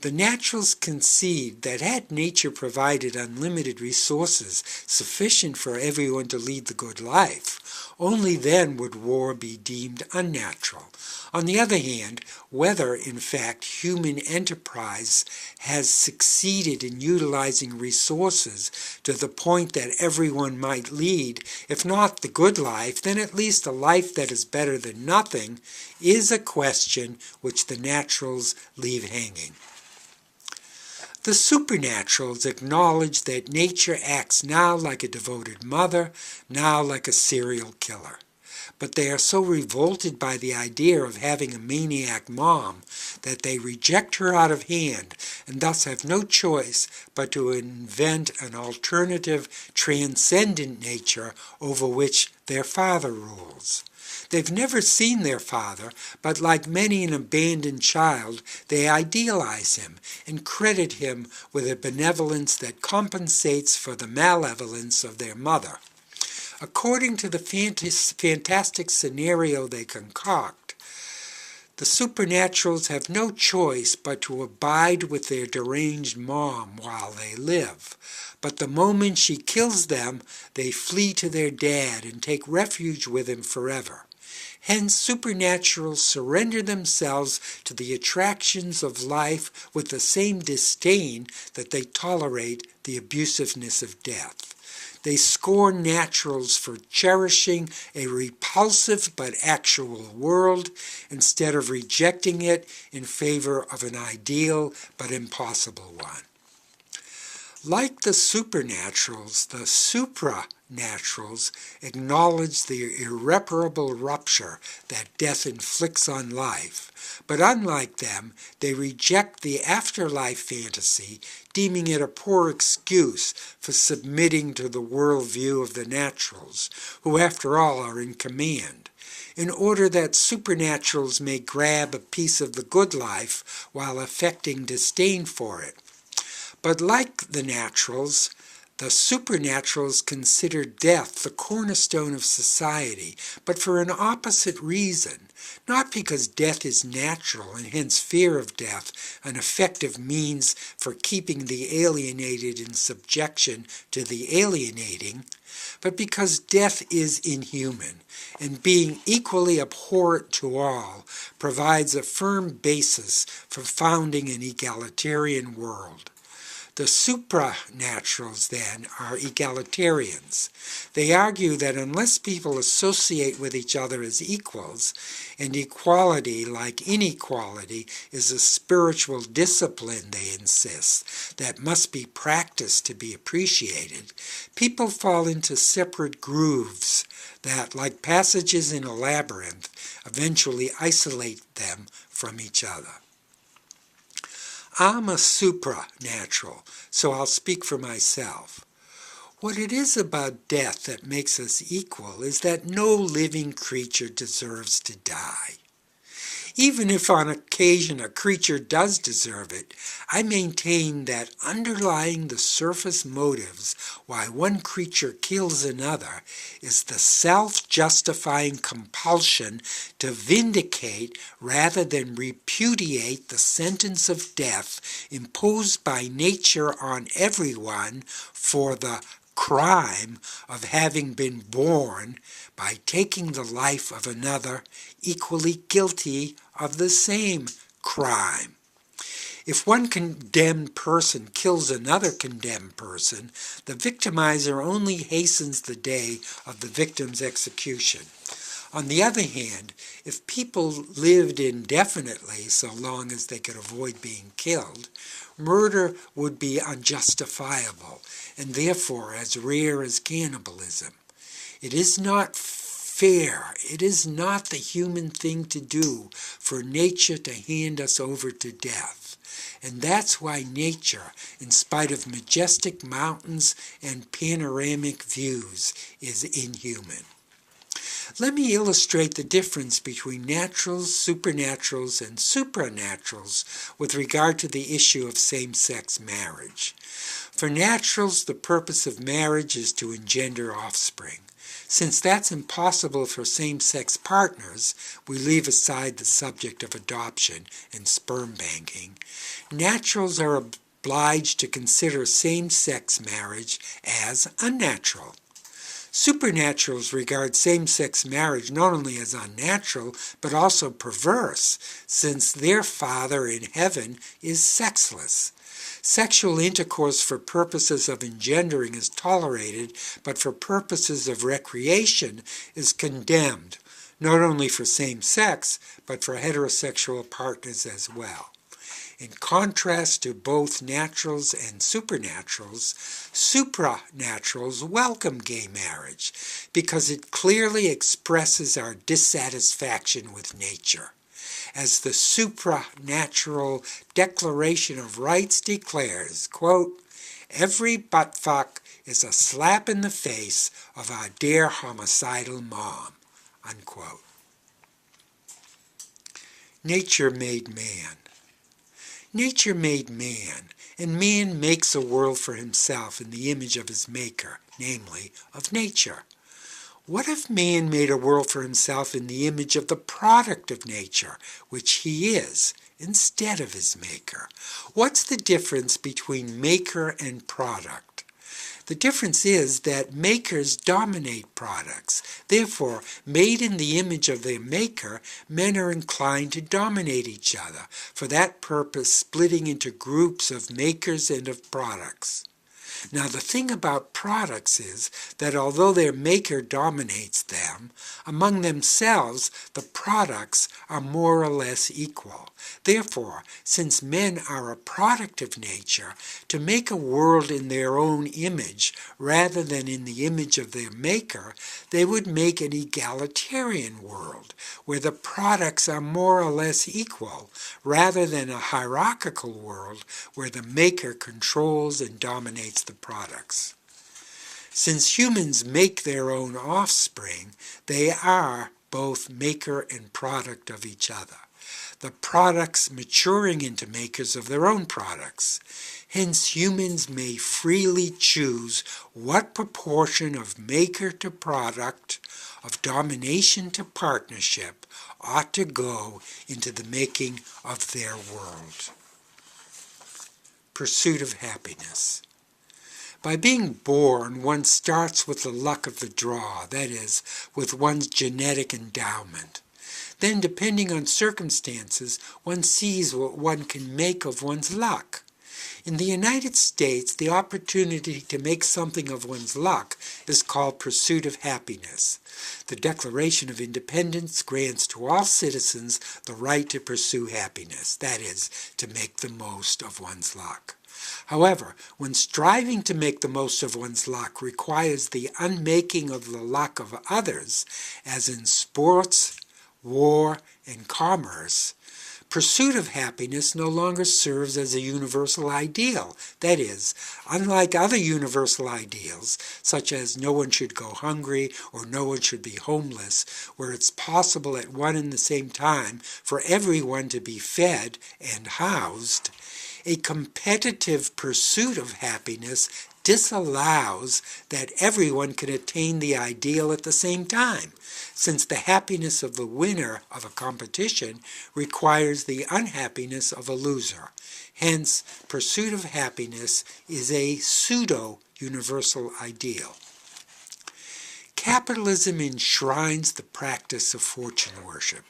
The naturals concede that had nature provided unlimited resources sufficient for everyone to lead the good life, only then would war be deemed unnatural. On the other hand, whether, in fact, human enterprise has succeeded in utilizing resources to the point that everyone might lead, if not the good life, then at least a life that is better than nothing, is a question which the naturals leave hanging. The supernaturals acknowledge that nature acts now like a devoted mother, now like a serial killer. But they are so revolted by the idea of having a maniac mom that they reject her out of hand and thus have no choice but to invent an alternative, transcendent nature over which their father rules. They've never seen their father, but like many an abandoned child, they idealize him and credit him with a benevolence that compensates for the malevolence of their mother. According to the fantastic scenario they concoct, the supernaturals have no choice but to abide with their deranged mom while they live. but the moment she kills them, they flee to their dad and take refuge with him forever. Hence, supernaturals surrender themselves to the attractions of life with the same disdain that they tolerate the abusiveness of death. They scorn naturals for cherishing a repulsive but actual world instead of rejecting it in favor of an ideal but impossible one. Like the supernaturals, the supranaturals acknowledge the irreparable rupture that death inflicts on life, but unlike them, they reject the afterlife fantasy, deeming it a poor excuse for submitting to the worldview of the naturals, who after all are in command, in order that supernaturals may grab a piece of the good life while affecting disdain for it. But like the naturals, the supernaturals consider death the cornerstone of society, but for an opposite reason, not because death is natural and hence fear of death an effective means for keeping the alienated in subjection to the alienating, but because death is inhuman, and being equally abhorrent to all, provides a firm basis for founding an egalitarian world. The supranaturals, then, are egalitarians. They argue that unless people associate with each other as equals, and equality, like inequality, is a spiritual discipline, they insist, that must be practiced to be appreciated, people fall into separate grooves that, like passages in a labyrinth, eventually isolate them from each other. I'm a supranatural, so I'll speak for myself. What it is about death that makes us equal is that no living creature deserves to die. Even if on occasion a creature does deserve it, I maintain that underlying the surface motives why one creature kills another is the self-justifying compulsion to vindicate rather than repudiate the sentence of death imposed by nature on everyone for the crime of having been born by taking the life of another equally guilty of the same crime. If one condemned person kills another condemned person, the victimizer only hastens the day of the victim's execution. On the other hand, if people lived indefinitely so long as they could avoid being killed, murder would be unjustifiable and therefore as rare as cannibalism. It is not fair, it is not the human thing to do for nature to hand us over to death. And that's why nature, in spite of majestic mountains and panoramic views, is inhuman. Let me illustrate the difference between naturals, supernaturals, and supranaturals with regard to the issue of same-sex marriage. For naturals, the purpose of marriage is to engender offspring. Since that's impossible for same-sex partners, we leave aside the subject of adoption and sperm banking. Naturals are obliged to consider same-sex marriage as unnatural. Supernaturals regard same-sex marriage not only as unnatural, but also perverse, since their Father in heaven is sexless. Sexual intercourse for purposes of engendering is tolerated, but for purposes of recreation is condemned, not only for same-sex, but for heterosexual partners as well. In contrast to both naturals and supernaturals, supranaturals welcome gay marriage because it clearly expresses our dissatisfaction with nature. As the supranatural Declaration of Rights declares, quote, "Every buttfuck is a slap in the face of our dear homicidal mom," unquote. Nature made man. Nature made man, and man makes a world for himself in the image of his maker, namely, of nature. What if man made a world for himself in the image of the product of nature, which he is, instead of his maker? What's the difference between maker and product? The difference is that makers dominate products. Therefore, made in the image of their maker, men are inclined to dominate each other, for that purpose splitting into groups of makers and of products. Now, the thing about products is that although their maker dominates them, among themselves the products are more or less equal. Therefore, since men are a product of nature, to make a world in their own image rather than in the image of their maker, they would make an egalitarian world, where the products are more or less equal, rather than a hierarchical world where the maker controls and dominates the products. Since humans make their own offspring, they are both maker and product of each other, the products maturing into makers of their own products. Hence, humans may freely choose what proportion of maker to product, of domination to partnership, ought to go into the making of their world. Pursuit of happiness. By being born, one starts with the luck of the draw, that is, with one's genetic endowment. Then, depending on circumstances, one sees what one can make of one's luck. In the United States, the opportunity to make something of one's luck is called pursuit of happiness. The Declaration of Independence grants to all citizens the right to pursue happiness, that is, to make the most of one's luck. However, when striving to make the most of one's luck requires the unmaking of the luck of others, as in sports, war, and commerce, pursuit of happiness no longer serves as a universal ideal. That is, unlike other universal ideals, such as no one should go hungry or no one should be homeless, where it's possible at one and the same time for everyone to be fed and housed, a competitive pursuit of happiness disallows that everyone can attain the ideal at the same time, since the happiness of the winner of a competition requires the unhappiness of a loser. Hence, pursuit of happiness is a pseudo-universal ideal. Capitalism enshrines the practice of fortune worship.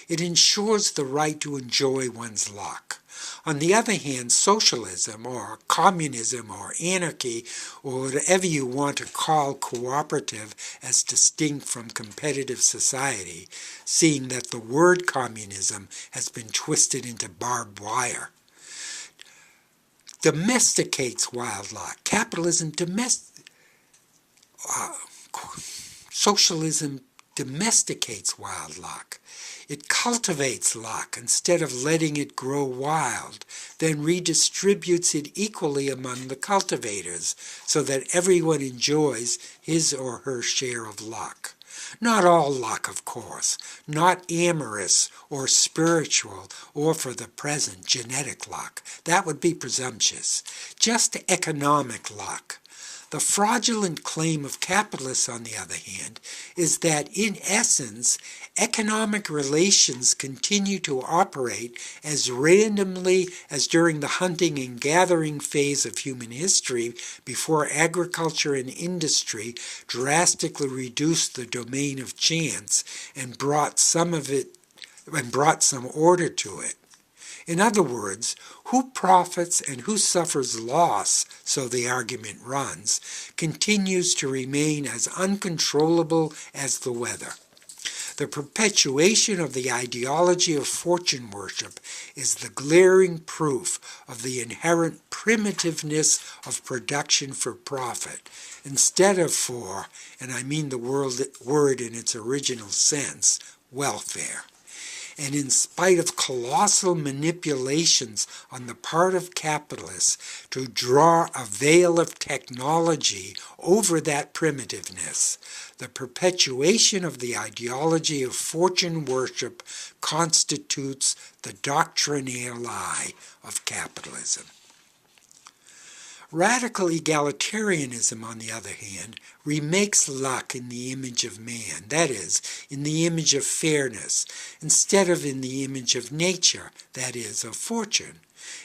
It ensures the right to enjoy one's luck. On the other hand, socialism or communism or anarchy or whatever you want to call cooperative as distinct from competitive society, seeing that the word communism has been twisted into barbed wire, domesticates wild luck. Socialism domesticates wild luck. It cultivates luck instead of letting it grow wild, then redistributes it equally among the cultivators so that everyone enjoys his or her share of luck. Not all luck, of course, not amorous or spiritual or, for the present, genetic luck. That would be presumptuous. Just economic luck. The fraudulent claim of capitalists, on the other hand, is that, in essence, economic relations continue to operate as randomly as during the hunting and gathering phase of human history before agriculture and industry drastically reduced the domain of chance and brought some order to it. In other words, who profits and who suffers loss, so the argument runs, continues to remain as uncontrollable as the weather. The perpetuation of the ideology of fortune worship is the glaring proof of the inherent primitiveness of production for profit, instead of for, and I mean the word in its original sense, welfare. And in spite of colossal manipulations on the part of capitalists to draw a veil of technology over that primitiveness, the perpetuation of the ideology of fortune worship constitutes the doctrinaire lie of capitalism. Radical egalitarianism, on the other hand, remakes luck in the image of man, that is, in the image of fairness, instead of in the image of nature, that is, of fortune.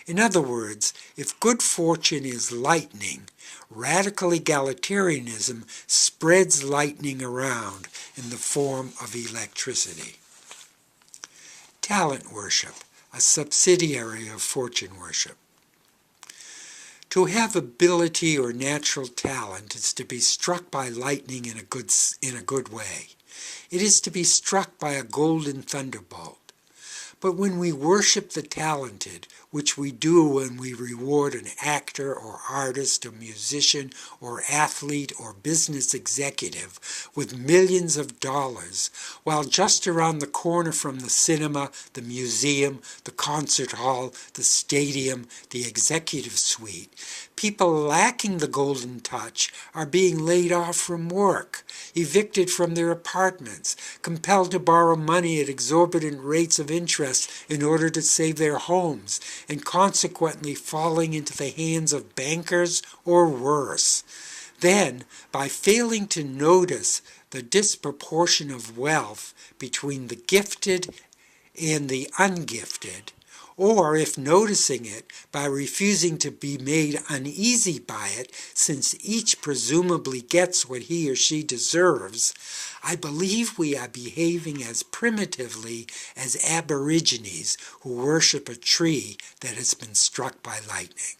In other words, if good fortune is lightning, radical egalitarianism spreads lightning around in the form of electricity. Talent worship, a subsidiary of fortune worship. To have ability or natural talent is to be struck by lightning in a good way. It is to be struck by a golden thunderbolt. But when we worship the talented, which we do when we reward an actor or artist or musician or athlete or business executive with millions of dollars, while just around the corner from the cinema, the museum, the concert hall, the stadium, the executive suite, people lacking the golden touch are being laid off from work, evicted from their apartments, compelled to borrow money at exorbitant rates of interest in order to save their homes, and consequently falling into the hands of bankers or worse. Then, by failing to notice the disproportion of wealth between the gifted and the ungifted, or if noticing it, by refusing to be made uneasy by it, since each presumably gets what he or she deserves, I believe we are behaving as primitively as aborigines who worship a tree that has been struck by lightning.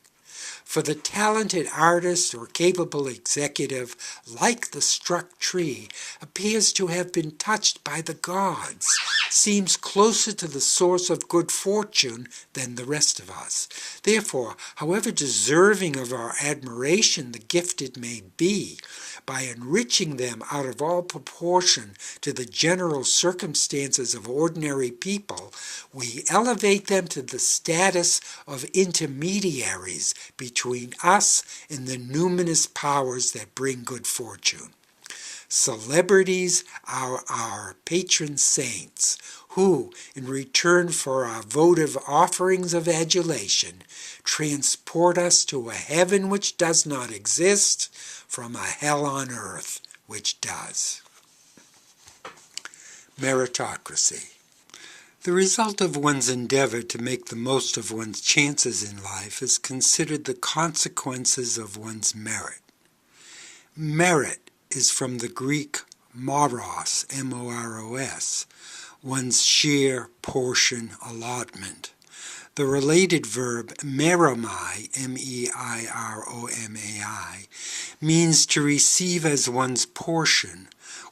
For the talented artist or capable executive, like the struck tree, appears to have been touched by the gods, seems closer to the source of good fortune than the rest of us. Therefore, however deserving of our admiration the gifted may be, by enriching them out of all proportion to the general circumstances of ordinary people, we elevate them to the status of intermediaries between us and the numinous powers that bring good fortune. Celebrities are our patron saints, who, in return for our votive offerings of adulation, transport us to a heaven which does not exist from a hell on earth which does. Meritocracy. The result of one's endeavor to make the most of one's chances in life is considered the consequences of one's merit. Merit is from the Greek moros, M-O-R-O-S, one's share, portion, allotment. The related verb meromai, M-E-I-R-O-M-A-I, means to receive as one's portion,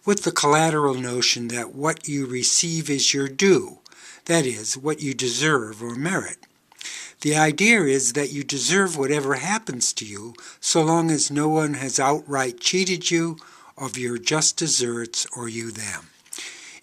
with the collateral notion that what you receive is your due, that is, what you deserve or merit. The idea is that you deserve whatever happens to you, so long as no one has outright cheated you of your just deserts or you them.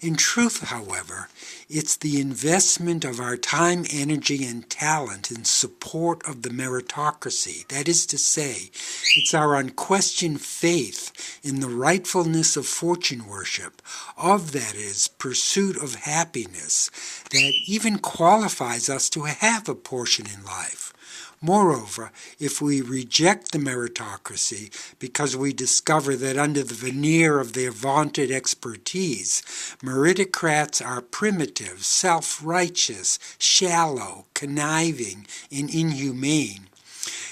In truth, however, it's the investment of our time, energy, and talent in support of the meritocracy. That is to say, it's our unquestioned faith in the rightfulness of fortune worship, of, that is, pursuit of happiness, that even qualifies us to have a portion in life. Moreover, if we reject the meritocracy because we discover that under the veneer of their vaunted expertise, meritocrats are primitive, self-righteous, shallow, conniving, and inhumane,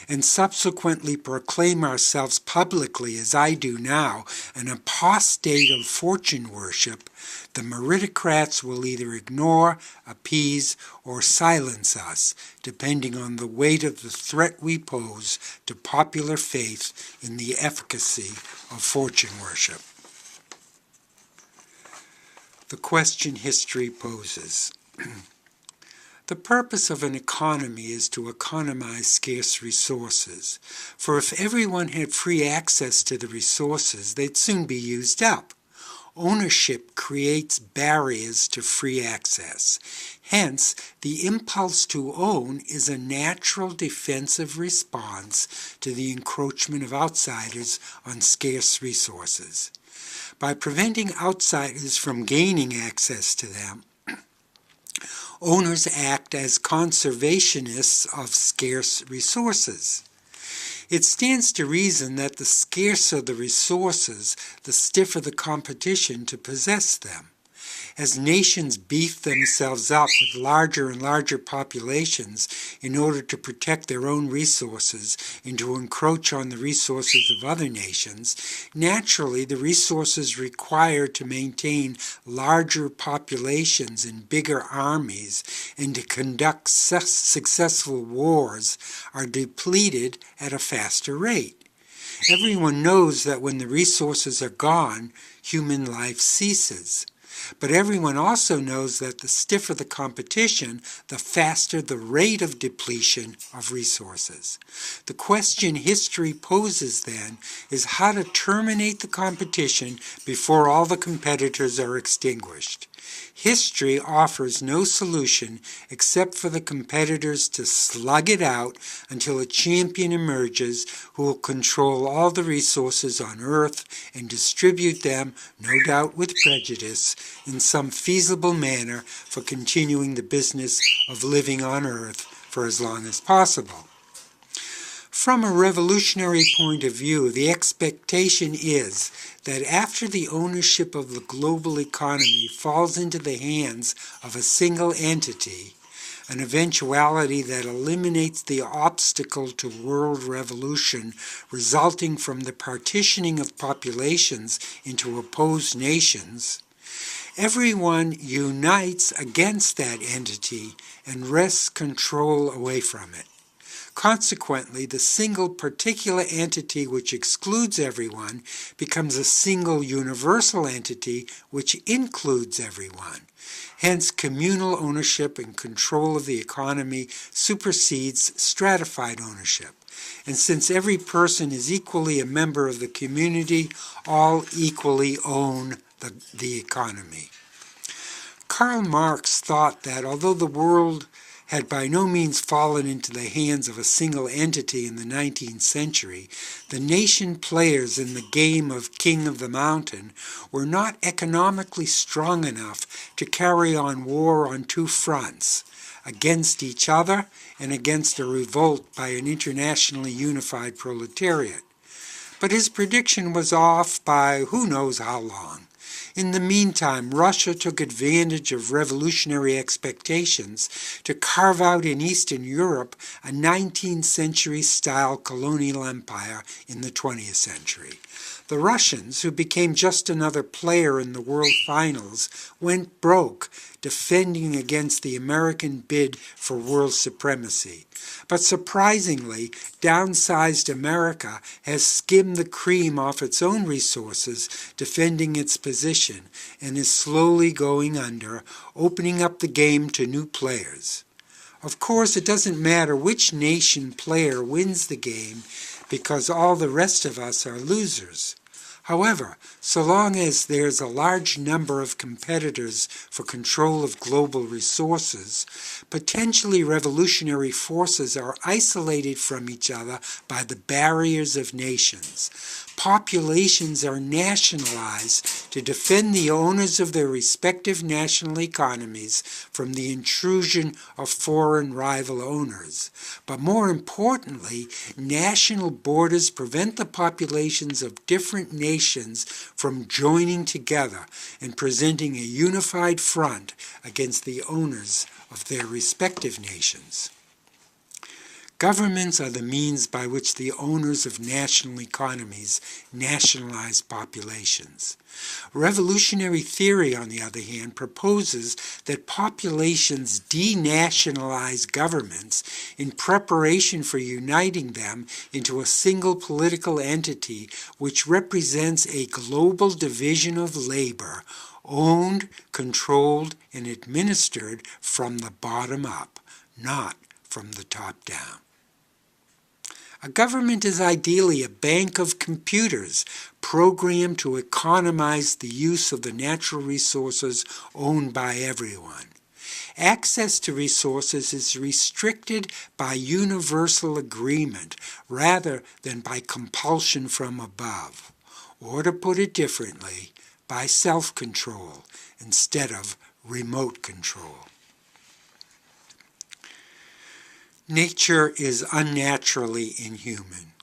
and subsequently proclaim ourselves publicly, as I do now, an apostate of fortune worship, the meritocrats will either ignore, appease, or silence us, depending on the weight of the threat we pose to popular faith in the efficacy of fortune worship. The question history poses. The purpose of an economy is to economize scarce resources, for if everyone had free access to the resources, they'd soon be used up. Ownership creates barriers to free access. Hence, the impulse to own is a natural defensive response to the encroachment of outsiders on scarce resources. By preventing outsiders from gaining access to them, owners act as conservationists of scarce resources. It stands to reason that the scarcer the resources, the stiffer the competition to possess them. As nations beef themselves up with larger and larger populations in order to protect their own resources and to encroach on the resources of other nations, naturally the resources required to maintain larger populations and bigger armies and to conduct successful wars are depleted at a faster rate. Everyone knows that when the resources are gone, human life ceases. But everyone also knows that the stiffer the competition, the faster the rate of depletion of resources. The question history poses then is how to terminate the competition before all the competitors are extinguished. History offers no solution except for the competitors to slug it out until a champion emerges who will control all the resources on Earth and distribute them, no doubt with prejudice, in some feasible manner for continuing the business of living on Earth for as long as possible. From a revolutionary point of view, the expectation is that after the ownership of the global economy falls into the hands of a single entity, an eventuality that eliminates the obstacle to world revolution resulting from the partitioning of populations into opposed nations, everyone unites against that entity and wrests control away from it. Consequently, the single particular entity which excludes everyone becomes a single universal entity which includes everyone. Hence, communal ownership and control of the economy supersedes stratified ownership. And since every person is equally a member of the community, all equally own the economy. Karl Marx thought that although the world had by no means fallen into the hands of a single entity in the 19th century, the nation players in the game of King of the Mountain were not economically strong enough to carry on war on two fronts, against each other and against a revolt by an internationally unified proletariat. But his prediction was off by who knows how long. In the meantime, Russia took advantage of revolutionary expectations to carve out in Eastern Europe a 19th century-style colonial empire in the 20th century. The Russians, who became just another player in the world finals, went broke, defending against the American bid for world supremacy. But surprisingly, downsized America has skimmed the cream off its own resources, defending its position, and is slowly going under, opening up the game to new players. Of course, it doesn't matter which nation player wins the game, because all the rest of us are losers. However, so long as there's a large number of competitors for control of global resources, potentially revolutionary forces are isolated from each other by the barriers of nations. Populations are nationalized to defend the owners of their respective national economies from the intrusion of foreign rival owners. But more importantly, national borders prevent the populations of different nations from joining together and presenting a unified front against the owners of their respective nations. Governments are the means by which the owners of national economies nationalize populations. Revolutionary theory, on the other hand, proposes that populations denationalize governments in preparation for uniting them into a single political entity which represents a global division of labor, owned, controlled, and administered from the bottom up, not from the top down. A government is ideally a bank of computers programmed to economize the use of the natural resources owned by everyone. Access to resources is restricted by universal agreement rather than by compulsion from above, or to put it differently, by self-control instead of remote control. Nature is unnaturally inhuman.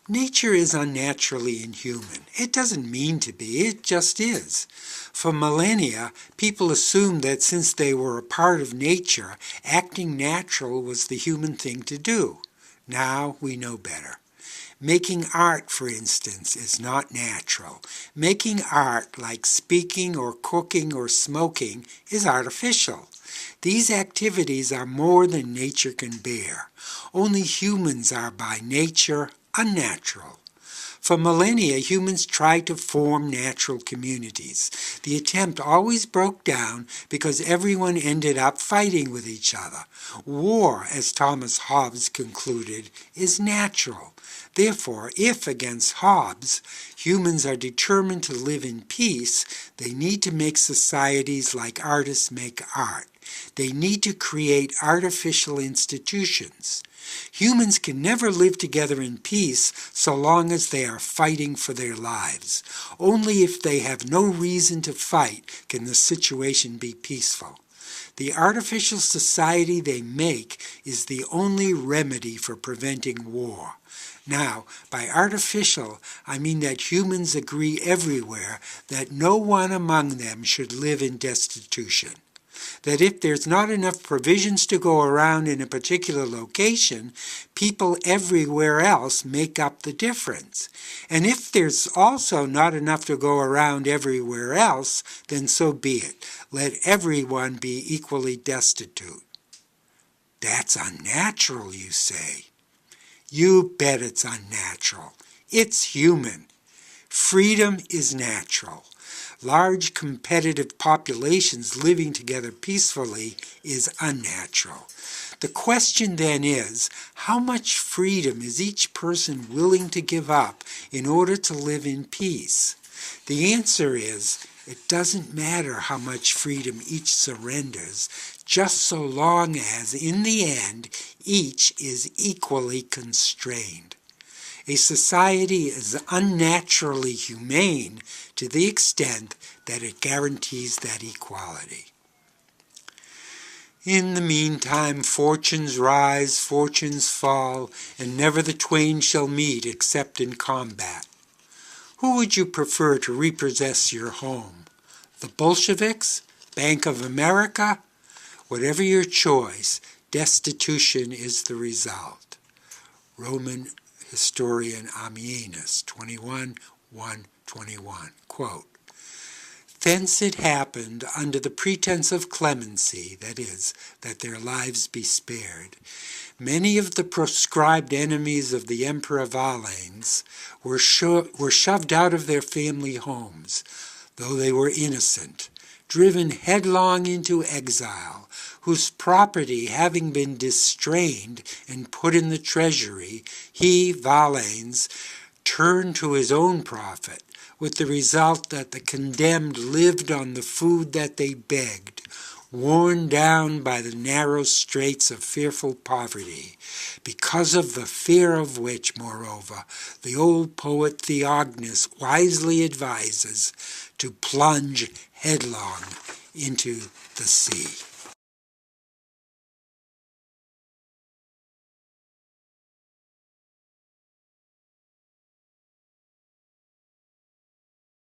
Nature is unnaturally inhuman. It doesn't mean to be, it just is. For millennia, people assumed that since they were a part of nature, acting natural was the human thing to do. Now we know better. Making art, for instance, is not natural. Making art, like speaking or cooking or smoking, is artificial. These activities are more than nature can bear. Only humans are by nature unnatural. For millennia, humans tried to form natural communities. The attempt always broke down because everyone ended up fighting with each other. War, as Thomas Hobbes concluded, is natural. Therefore, if, against Hobbes, humans are determined to live in peace, they need to make societies like artists make art. They need to create artificial institutions. Humans can never live together in peace so long as they are fighting for their lives. Only if they have no reason to fight can the situation be peaceful. The artificial society they make is the only remedy for preventing war. Now, by artificial, I mean that humans agree everywhere that no one among them should live in destitution. That if there's not enough provisions to go around in a particular location, people everywhere else make up the difference. And if there's also not enough to go around everywhere else, then so be it. Let everyone be equally destitute. That's unnatural, you say. You bet it's unnatural. It's human. Freedom is natural. Large competitive populations living together peacefully is unnatural. The question then is, how much freedom is each person willing to give up in order to live in peace? The answer is, it doesn't matter how much freedom each surrenders, just so long as, in the end, each is equally constrained. A society is unnaturally humane to the extent that it guarantees that equality. In the meantime, fortunes rise, fortunes fall, and never the twain shall meet except in combat. Who would you prefer to repossess your home? The Bolsheviks? Bank of America? Whatever your choice, destitution is the result. Roman historian Ammianus, 21:1-21, quote, "Thence it happened, under the pretense of clemency, that is, that their lives be spared, many of the proscribed enemies of the Emperor Valens were shoved out of their family homes, though they were innocent, driven headlong into exile, whose property having been distrained and put in the treasury, he, Valens, turned to his own profit, with the result that the condemned lived on the food that they begged, worn down by the narrow straits of fearful poverty, because of the fear of which, moreover, the old poet Theognis wisely advises to plunge headlong into the sea."